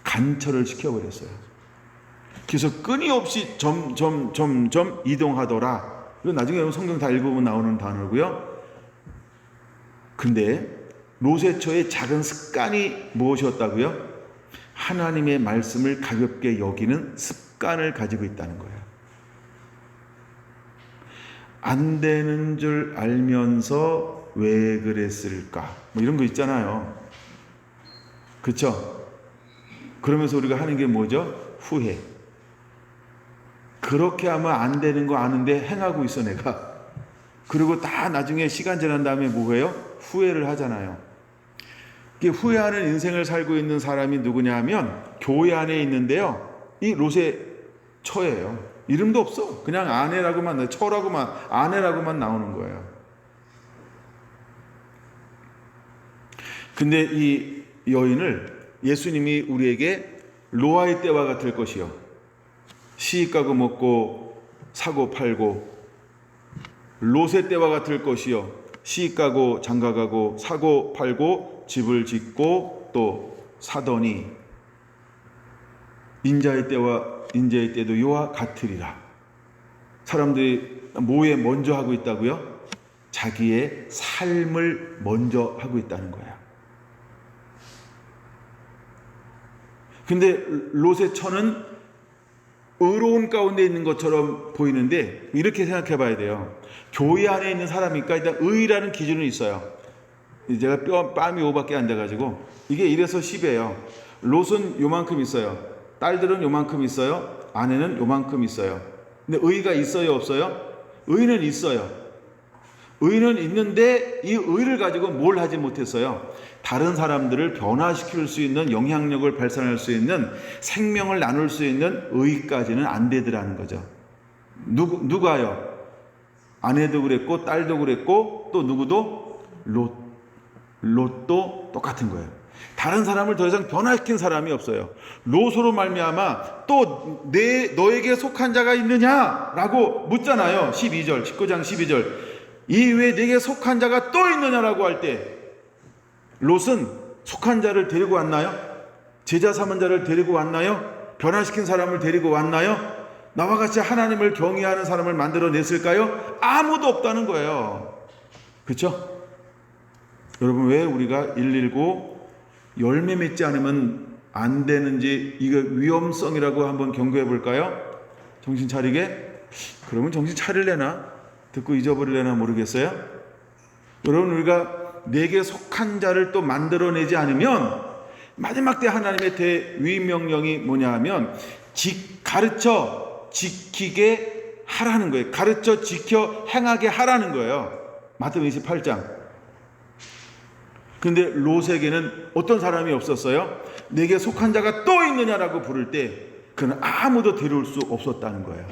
간철을 시켜버렸어요. 그래서 끊임없이 점점 이동하더라. 이거 나중에 성경 다 읽어보면 나오는 단어고요. 근데 롯의 처의 작은 습관이 무엇이었다고요? 하나님의 말씀을 가볍게 여기는 습관을 가지고 있다는 거예요. 안 되는 줄 알면서 왜 그랬을까? 뭐 이런 거 있잖아요. 그렇죠? 그러면서 우리가 하는 게 뭐죠? 후회. 그렇게 하면 안 되는 거 아는데 행하고 있어 내가. 그리고 다 나중에 시간 지난 다음에 뭐예요? 후회를 하잖아요. 이게 후회하는 인생을 살고 있는 사람이 누구냐 하면 교회 안에 있는데요. 이 롯의 처예요. 이름도 없어. 그냥 아내라고만, 처라고만, 아내라고만 나오는 거예요. 근데 이 여인을 예수님이 우리에게 노아의 때와 같을 것이요. 시집가고 먹고 사고 팔고 롯의 때와 같을 것이요. 시집가고 장가가고 사고 팔고 집을 짓고 또 사더니 인자의 때도 이와 같으리라. 사람들이 뭐에 먼저 하고 있다고요? 자기의 삶을 먼저 하고 있다는 거예요. 근데 롯의 처는 의로운 가운데 있는 것처럼 보이는데 이렇게 생각해 봐야 돼요. 교회 안에 있는 사람이니까 일단 의라는 기준은 있어요. 제가 뺨이 5밖에 안 돼가지고 이게 1에서 10이에요. 롯은 요만큼 있어요. 딸들은 요만큼 있어요. 아내는 요만큼 있어요. 근데 의가 있어요, 없어요? 의는 있어요. 의는 있는데 이 의를 가지고 뭘 하지 못했어요? 다른 사람들을 변화시킬 수 있는 영향력을 발산할 수 있는 생명을 나눌 수 있는 의까지는 안 되더라는 거죠. 누가요? 아내도 그랬고 딸도 그랬고 또 누구도? 롯도 똑같은 거예요. 다른 사람을 더 이상 변화시킨 사람이 없어요. 롯으로 말미암아 또 너에게 속한 자가 있느냐라고 묻잖아요. 12절 19장 12절 이외에 내게 속한 자가 또 있느냐라고 할 때 롯은 속한 자를 데리고 왔나요? 제자 삼은 자를 데리고 왔나요? 변화시킨 사람을 데리고 왔나요? 나와 같이 하나님을 경외하는 사람을 만들어냈을까요? 아무도 없다는 거예요. 그렇죠? 여러분 왜 우리가 119 열매 맺지 않으면 안 되는지 이거 위험성이라고 한번 경고해 볼까요? 정신 차리게? 그러면 정신 차릴래나? 듣고 잊어버릴래나 모르겠어요? 여러분 우리가 내게 속한 자를 또 만들어내지 않으면 마지막 때 하나님의 대위명령이 뭐냐 하면 가르쳐 지키게 하라는 거예요. 가르쳐 지켜 행하게 하라는 거예요. 마태복음 28장. 근데 롯에게는 어떤 사람이 없었어요? 내게 속한 자가 또 있느냐라고 부를 때 그는 아무도 데려올 수 없었다는 거예요.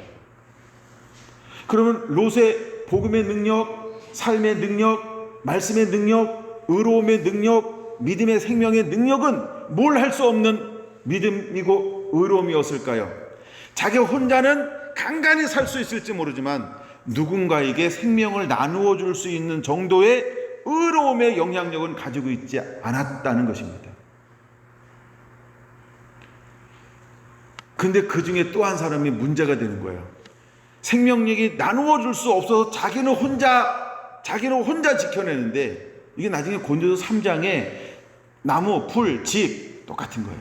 그러면 롯의 복음의 능력, 삶의 능력, 말씀의 능력, 의로움의 능력, 믿음의 생명의 능력은 뭘 할 수 없는 믿음이고 의로움이었을까요? 자기 혼자는 간간히 살 수 있을지 모르지만 누군가에게 생명을 나누어 줄 수 있는 정도의 의로움의 영향력은 가지고 있지 않았다는 것입니다. 근데 그 중에 또 한 사람이 문제가 되는 거예요. 생명력이 나누어 줄 수 없어서 자기는 혼자 지켜내는데, 이게 나중에 고린도서 3장에 나무, 풀, 집 똑같은 거예요.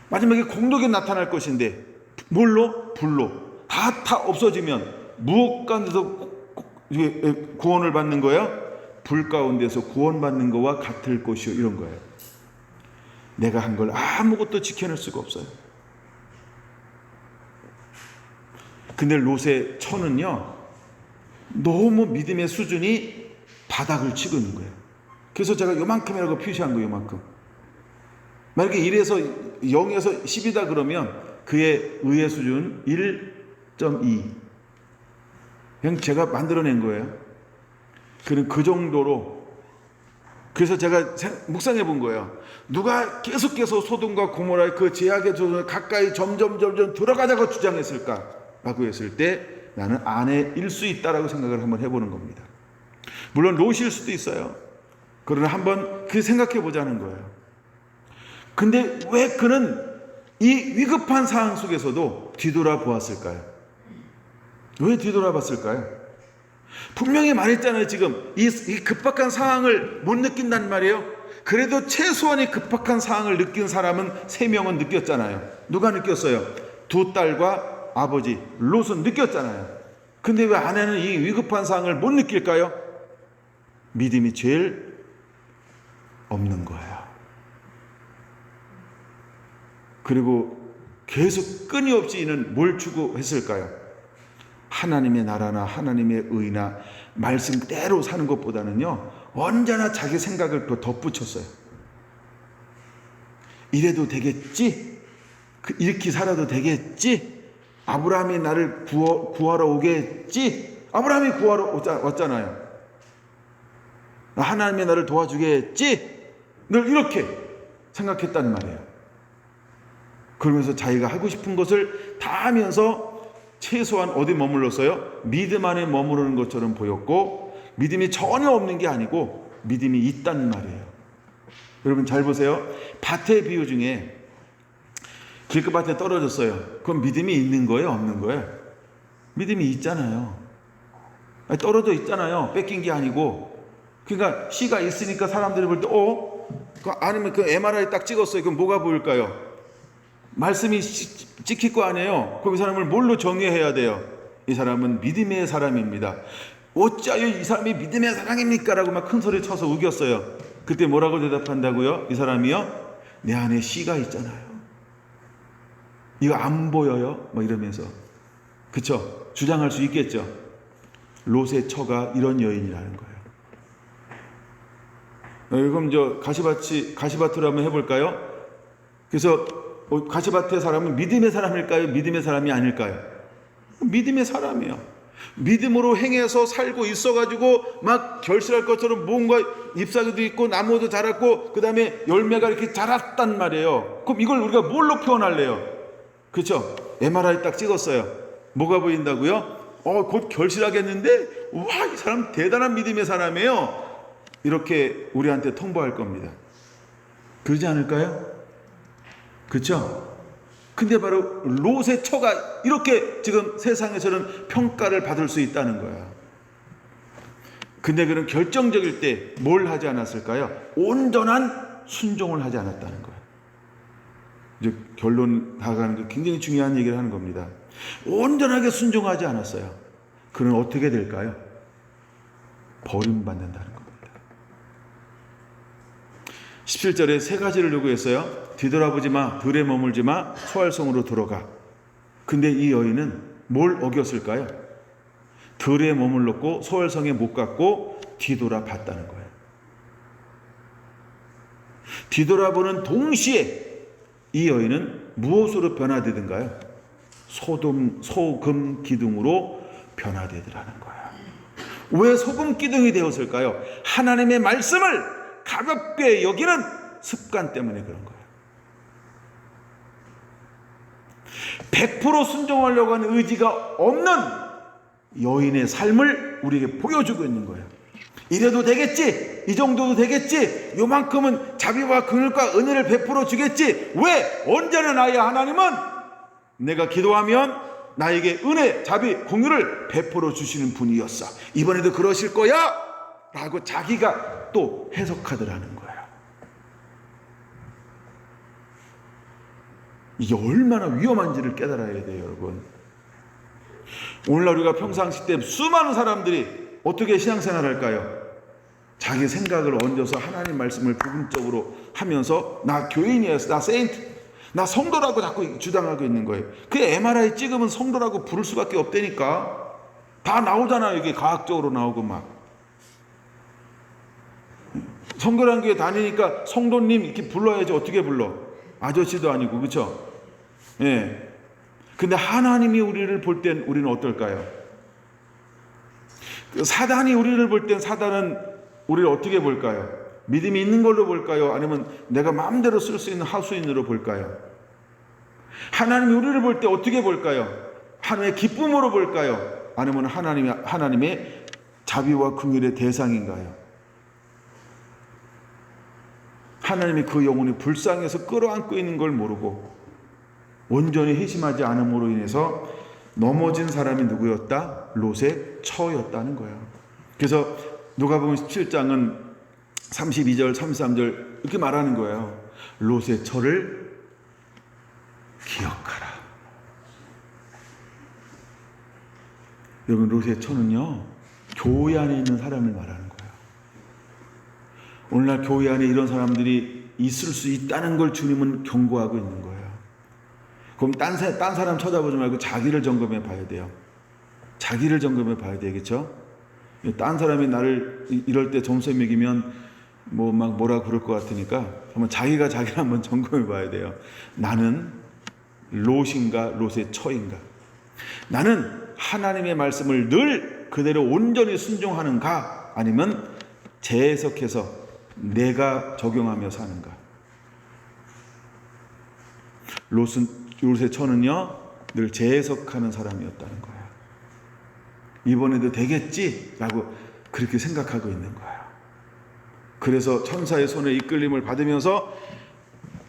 마지막에 공덕이 나타날 것인데 뭘로? 불로. 다 없어지면 무엇 가운데서 구원을 받는 거야? 불 가운데서 구원받는 거와 같을 것이요, 이런 거예요. 내가 한 걸 아무것도 지켜낼 수가 없어요. 근데 롯의 처는요, 너무 믿음의 수준이 바닥을 치고 있는 거예요. 그래서 제가 요만큼이라고 표시한 거예요. 요만큼. 만약에 1에서 0에서 10이다 그러면 그의 의의 수준 1.2. 그냥 제가 만들어낸 거예요. 그 정도로. 그래서 제가 묵상해 본 거예요. 누가 계속해서 소돔과 고모라의 그 제약의 조선을 가까이 점점 들어가자고 주장했을까라고 했을 때 나는 아내일 수 있다라고 생각을 한번 해보는 겁니다. 물론 롯일 수도 있어요. 그러나 한번 그 생각해 보자는 거예요. 근데 왜 그는 이 위급한 상황 속에서도 뒤돌아보았을까요? 왜 뒤돌아봤을까요? 분명히 말했잖아요. 지금 이 급박한 상황을 못 느낀단 말이에요. 그래도 최소한의 급박한 상황을 느낀 사람은 3명은 느꼈잖아요. 누가 느꼈어요? 2딸과 아버지 롯은 느꼈잖아요. 근데 왜 아내는 이 위급한 상황을 못 느낄까요? 믿음이 제일 없는 거예요. 그리고 계속 끊임없이 이는 뭘 추구했을까요? 하나님의 나라나 하나님의 의나 말씀대로 사는 것보다는요, 언제나 자기 생각을 또 덧붙였어요. 이래도 되겠지? 이렇게 살아도 되겠지? 아브라함이 나를 구하러 오겠지? 아브라함이 구하러 왔잖아요. 하나님이 나를 도와주겠지? 늘 이렇게 생각했단 말이에요. 그러면서 자기가 하고 싶은 것을 다 하면서 최소한 어디 머물렀어요? 믿음 안에 머무르는 것처럼 보였고, 믿음이 전혀 없는 게 아니고 믿음이 있단 말이에요. 여러분 잘 보세요. 밭의 비유 중에 길가밭에 떨어졌어요. 그럼 믿음이 있는 거예요? 없는 거예요? 믿음이 있잖아요. 떨어져 있잖아요. 뺏긴 게 아니고. 그러니까 씨가 있으니까 사람들이 볼 때 아니면 그 MRI 딱 찍었어요. 그럼 뭐가 보일까요? 말씀이 찍힐 거 아니에요. 그럼 이 사람을 뭘로 정의해야 돼요? 이 사람은 믿음의 사람입니다. 어찌하여 이 사람이 믿음의 사람입니까? 라고 막 큰 소리 쳐서 우겼어요. 그때 뭐라고 대답한다고요? 이 사람이요? 내 안에 씨가 있잖아요. 이거 안 보여요? 뭐 이러면서. 그쵸? 주장할 수 있겠죠. 롯의 처가 이런 여인이라는 거예요. 그럼 가시밭으로 한번 해볼까요? 그래서 가시밭의 사람은 믿음의 사람일까요? 믿음의 사람이 아닐까요? 믿음의 사람이에요. 믿음으로 행해서 살고 있어가지고 막 결실할 것처럼 뭔가 잎사귀도 있고 나무도 자랐고 그 다음에 열매가 이렇게 자랐단 말이에요. 그럼 이걸 우리가 뭘로 표현할래요? 그렇죠? MRI 딱 찍었어요. 뭐가 보인다고요? 곧 결실하겠는데 와, 이 사람 대단한 믿음의 사람이에요. 이렇게 우리한테 통보할 겁니다. 그러지 않을까요? 그렇죠? 근데 바로 롯의 처가 이렇게 지금 세상에서는 평가를 받을 수 있다는 거야. 근데 그런 결정적일 때 뭘 하지 않았을까요? 온전한 순종을 하지 않았다는 거야. 이제 결론 다가가는 게 굉장히 중요한 얘기를 하는 겁니다. 온전하게 순종하지 않았어요. 그는 어떻게 될까요? 버림받는다는 겁니다. 17절에 3가지를 요구했어요. 뒤돌아보지 마, 들에 머물지 마, 소알성으로 들어가. 근데 이 여인은 뭘 어겼을까요? 들에 머물렀고 소알성에 못 갔고 뒤돌아봤다는 거예요. 뒤돌아보는 동시에 이 여인은 무엇으로 변화되든가요? 소금 기둥으로 변화되더라는 거야. 왜 소금 기둥이 되었을까요? 하나님의 말씀을 가볍게 여기는 습관 때문에 그런 거예요. 100% 순종하려고 하는 의지가 없는 여인의 삶을 우리에게 보여주고 있는 거예요. 이래도 되겠지, 이 정도도 되겠지, 요만큼은 자비와 긍휼과 은혜를 베풀어 주겠지. 왜? 언제나 나의 하나님은 내가 기도하면 나에게 은혜, 자비, 긍휼을 베풀어 주시는 분이었어. 이번에도 그러실 거야 라고 자기가 또 해석하더라는 거예요. 이게 얼마나 위험한지를 깨달아야 돼요, 여러분. 오늘날 우리가 평상시 때 수많은 사람들이 어떻게 신앙생활 할까요? 자기 생각을 얹어서 하나님 말씀을 부분적으로 하면서 나 교인이야, 나 세인트, 나 성도라고 자꾸 주장하고 있는 거예요. 그 MRI 찍으면 성도라고 부를 수밖에 없다니까. 다 나오잖아요. 이게 과학적으로 나오고 막. 성결한 교회 다니니까 성도님 이렇게 불러야지. 어떻게 불러? 아저씨도 아니고, 그렇죠? 예. 근데 하나님이 우리를 볼 땐 우리는 어떨까요? 사단이 우리를 볼 땐 사단은 우리를 어떻게 볼까요? 믿음이 있는 걸로 볼까요? 아니면 내가 마음대로 쓸 수 있는 하수인으로 볼까요? 하나님이 우리를 볼 때 어떻게 볼까요? 하나님의 기쁨으로 볼까요? 아니면 하나님의 자비와 긍휼의 대상인가요? 하나님이 그 영혼이 불쌍해서 끌어안고 있는 걸 모르고 온전히 회심하지 않음으로 인해서 넘어진 사람이 누구였다? 롯의 처였다는 거예요. 그래서 누가복음 17장은 32절, 33절 이렇게 말하는 거예요. 롯의 처를 기억하라. 여러분, 롯의 처는요, 교회 안에 있는 사람을 말하는 거예요. 오늘날 교회 안에 이런 사람들이 있을 수 있다는 걸 주님은 경고하고 있는 거예요. 그럼 딴 사람 쳐다보지 말고 자기를 점검해 봐야 돼요. 자기를 점검해 봐야 되겠죠? 딴 사람이 나를 이럴 때 점수 매기면 뭐라 그럴 것 같으니까 한번 자기가 자기를 한번 점검해 봐야 돼요. 나는 롯인가 롯의 처인가? 나는 하나님의 말씀을 늘 그대로 온전히 순종하는가? 아니면 재해석해서 내가 적용하며 사는가? 롯의 처는요, 늘 재해석하는 사람이었다는 거예요. 이번에도 되겠지라고 그렇게 생각하고 있는 거예요. 그래서 천사의 손에 이끌림을 받으면서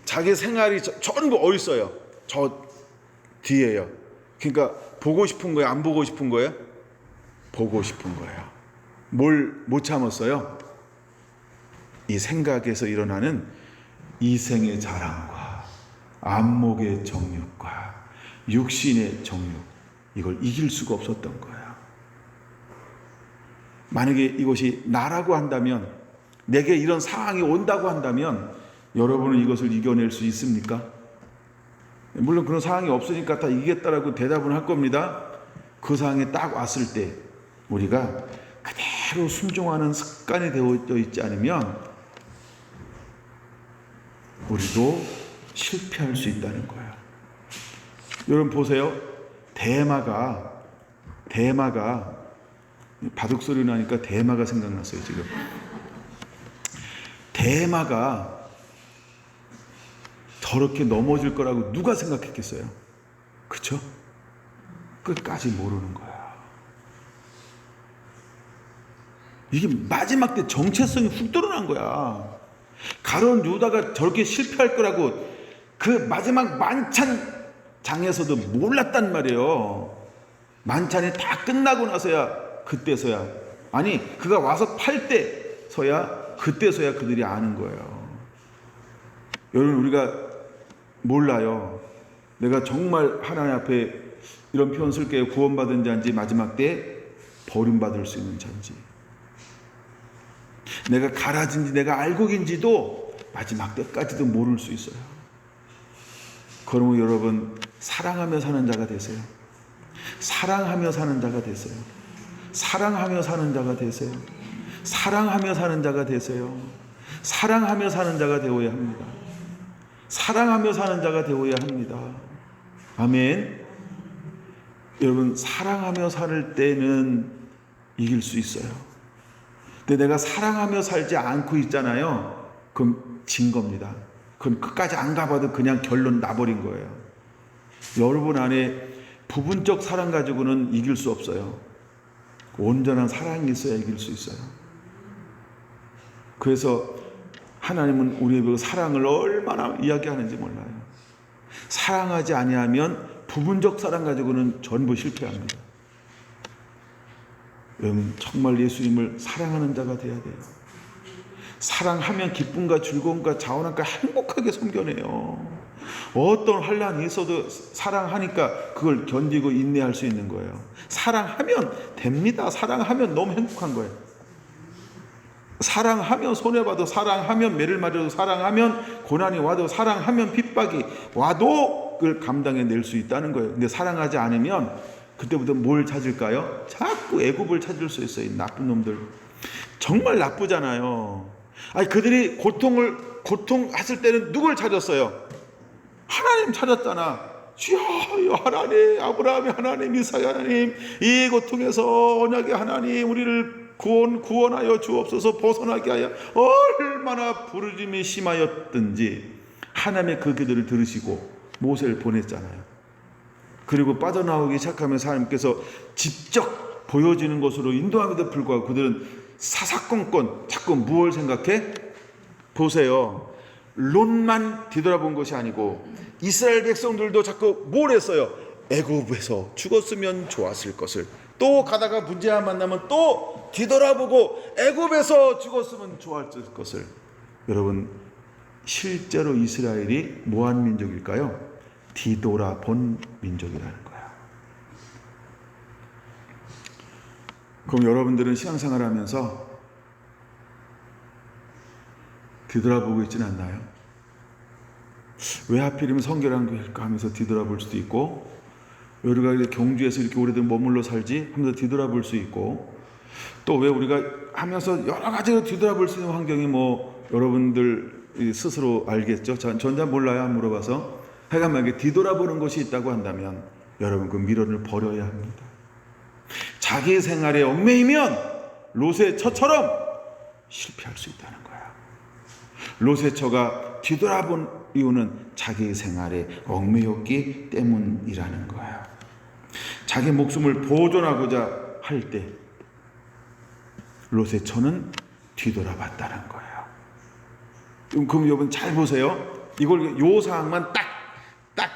자기 생활이 전부 어디 있어요? 저 뒤에요. 그러니까 보고 싶은 거예요? 안 보고 싶은 거예요? 보고 싶은 거예요. 뭘 못 참았어요? 이 생각에서 일어나는 이생의 자랑과 안목의 정욕과 육신의 정욕, 이걸 이길 수가 없었던 거예요. 만약에 이것이 나라고 한다면, 내게 이런 상황이 온다고 한다면 여러분은 이것을 이겨낼 수 있습니까? 물론 그런 상황이 없으니까 다 이기겠다라고 대답은 할 겁니다. 그 상황에 딱 왔을 때 우리가 그대로 순종하는 습관이 되어 있지 않으면 우리도 실패할 수 있다는 거예요. 여러분 보세요. 대마가 바둑 소리 나니까 대마가 생각났어요. 지금 대마가 저렇게 넘어질 거라고 누가 생각했겠어요? 그렇죠? 끝까지 모르는 거야. 이게 마지막 때 정체성이 훅 드러난 거야. 가룟 유다가 저렇게 실패할 거라고 그 마지막 만찬장에서도 몰랐단 말이에요. 만찬이 다 끝나고 나서야, 그때서야, 아니 그가 와서 팔 때서야, 그때서야 그들이 아는 거예요. 여러분, 우리가 몰라요. 내가 정말 하나님 앞에 이런 표현 쓸게요. 구원받은 자인지 마지막 때 버림받을 수 있는 자인지, 내가 가라진지 내가 알곡인지도 마지막 때까지도 모를 수 있어요. 그러면 여러분, 사랑하며 사는 자가 되세요. 사랑하며 사는 자가 되세요. 사랑하며 사는 자가 되세요. 사랑하며 사는 자가 되세요. 사랑하며 사는 자가 되어야 합니다. 사랑하며 사는 자가 되어야 합니다. 아멘. 여러분, 사랑하며 살 때는 이길 수 있어요. 근데 내가 사랑하며 살지 않고 있잖아요. 그럼 진 겁니다. 그건 끝까지 안 가봐도 그냥 결론 나버린 거예요. 여러분 안에 부분적 사랑 가지고는 이길 수 없어요. 온전한 사랑이 있어야 이길 수 있어요. 그래서 하나님은 우리의 사랑을 얼마나 이야기하는지 몰라요. 사랑하지 아니하면 부분적 사랑 가지고는 전부 실패합니다. 여러분, 정말 예수님을 사랑하는 자가 되어야 돼요. 사랑하면 기쁨과 즐거움과 자원함과 행복하게 섬겨내요. 어떤 환난이 있어도 사랑하니까 그걸 견디고 인내할 수 있는 거예요. 사랑하면 됩니다. 사랑하면 너무 행복한 거예요. 사랑하면 손해봐도, 사랑하면 매를 맞아도, 사랑하면 고난이 와도, 사랑하면 핍박이 와도 그걸 감당해낼 수 있다는 거예요. 근데 사랑하지 않으면 그때부터 뭘 찾을까요? 자꾸 애굽을 찾을 수 있어요. 나쁜 놈들 정말 나쁘잖아요. 아니, 그들이 고통했을 때는 누굴 찾았어요? 하나님 찾았잖아. 주여, 하나님, 아브라함의 하나님, 이삭의 하나님, 이 고통에서 언약의 하나님, 우리를 구원하여 주옵소서, 벗어나게 하여. 얼마나 부르짖음이 심하였든지 하나님의 그 기도를 들으시고 모세를 보냈잖아요. 그리고 빠져나오기 시작하면서 하나님께서 직접 보여지는 것으로 인도함에도 불구하고 그들은 사사건건 자꾸 무엇을 생각해? 보세요. 롯만 뒤돌아본 것이 아니고 이스라엘 백성들도 자꾸 뭘 했어요? 애굽에서 죽었으면 좋았을 것을. 또 가다가 문제가 만나면 또 뒤돌아보고 애굽에서 죽었으면 좋았을 것을. 여러분, 실제로 이스라엘이 뭐한 민족일까요? 뒤돌아본 민족이라는 거예요. 그럼 여러분들은 신앙생활 하면서 뒤돌아보고 있지는 않나요? 왜 하필이면 성결한교회일까 하면서 뒤돌아볼 수도 있고, 우리가 경주에서 이렇게 오래된 머물러 살지 하면서 뒤돌아볼 수 있고, 또 왜 우리가 하면서 여러 가지로 뒤돌아볼 수 있는 환경이 뭐 여러분들 스스로 알겠죠? 전 잘 몰라요. 안 물어봐서. 하여간 만약에 뒤돌아보는 것이 있다고 한다면 여러분 그 미련을 버려야 합니다. 자기 생활에 얽매이면 롯의 처처럼 실패할 수 있다는 거예요. 롯의 처가 뒤돌아본 이유는 자기 생활에 얽매였기 때문이라는 거예요. 자기 목숨을 보존하고자 할 때 롯의 처는 뒤돌아봤다는 거예요. 그럼 여러분 잘 보세요. 이걸 요 사항만 딱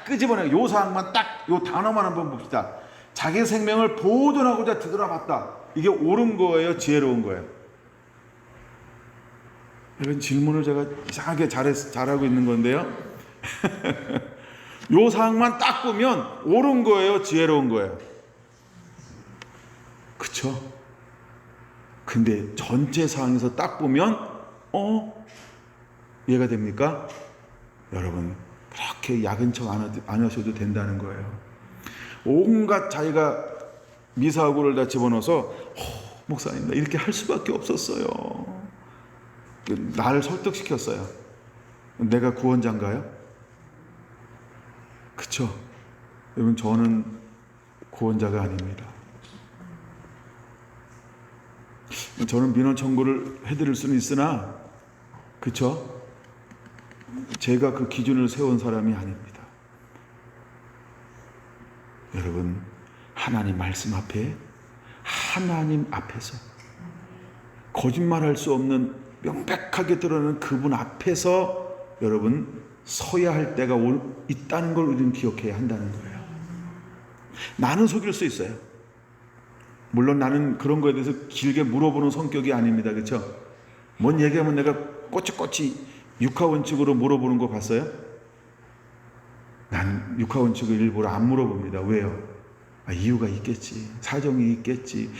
끄집어내요. 요 사항만 딱 요 단어만 한번 봅시다. 자기 생명을 보존하고자 뒤돌아봤다. 이게 옳은 거예요? 지혜로운 거예요? 이런 질문을 제가 이상하게 잘하고 있는 건데요. 요 사항만 딱 보면 옳은 거예요? 지혜로운 거예요? 그쵸? 근데 전체 상황에서 딱 보면 이해가 됩니까? 여러분, 그렇게 야근 척 안 하셔도 된다는 거예요. 온갖 자기가 미사고를 다 집어넣어서 목사님, 나 이렇게 할 수밖에 없었어요. 나를 설득시켰어요. 내가 구원자인가요? 그쵸? 여러분, 저는 구원자가 아닙니다. 저는 민원 청구를 해드릴 수는 있으나, 그쵸? 제가 그 기준을 세운 사람이 아닙니다. 여러분, 하나님 말씀 앞에, 하나님 앞에서 거짓말할 수 없는 명백하게 드러나는 그분 앞에서 여러분 서야 할 때가 있다는 걸 우리는 기억해야 한다는 거예요. 나는 속일 수 있어요. 물론 나는 그런 거에 대해서 길게 물어보는 성격이 아닙니다. 그렇죠? 뭔 얘기하면 내가 꼬치꼬치 육하원칙으로 물어보는 거 봤어요? 난 육하원칙을 일부러 안 물어봅니다. 왜요? 이유가 있겠지. 사정이 있겠지.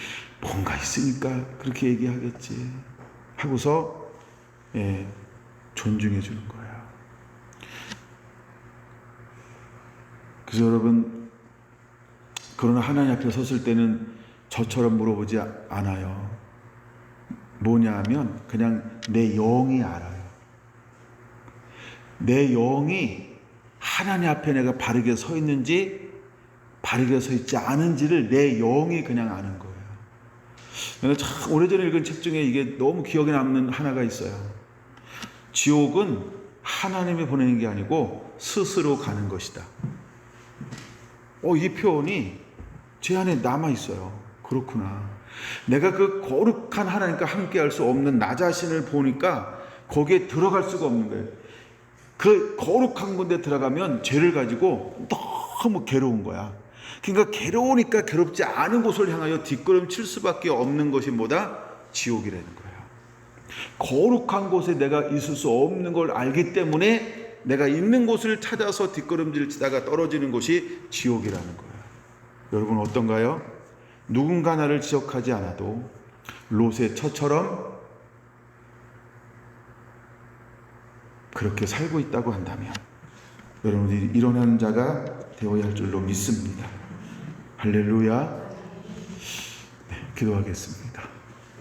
뭔가 있으니까 그렇게 얘기하겠지. 하고서 존중해 주는 거예요. 그래서 여러분, 그러나 하나님 앞에 섰을 때는 저처럼 물어보지 않아요. 뭐냐 하면 그냥 내 영이 알아요. 내 영이 하나님 앞에 내가 바르게 서 있는지 바르게 서 있지 않은지를 내 영이 그냥 아는 거예요. 내가 참 오래전에 읽은 책 중에 이게 너무 기억에 남는 하나가 있어요. 지옥은 하나님이 보내는 게 아니고 스스로 가는 것이다. 이 표현이 제 안에 남아 있어요. 그렇구나. 내가 그 거룩한 하나님과 함께 할 수 없는 나 자신을 보니까 거기에 들어갈 수가 없는 거예요. 그 거룩한 곳에 들어가면 죄를 가지고 너무 괴로운 거야. 그러니까 괴로우니까 괴롭지 않은 곳을 향하여 뒷걸음 칠 수밖에 없는 것이 뭐다? 지옥이라는 거예요. 거룩한 곳에 내가 있을 수 없는 걸 알기 때문에 내가 있는 곳을 찾아서 뒷걸음질 치다가 떨어지는 곳이 지옥이라는 거예요. 여러분 어떤가요? 누군가 나를 지적하지 않아도 롯의 처처럼 그렇게 살고 있다고 한다면 여러분들이 일어나는 자가 되어야 할 줄로 믿습니다. 할렐루야. 네, 기도하겠습니다.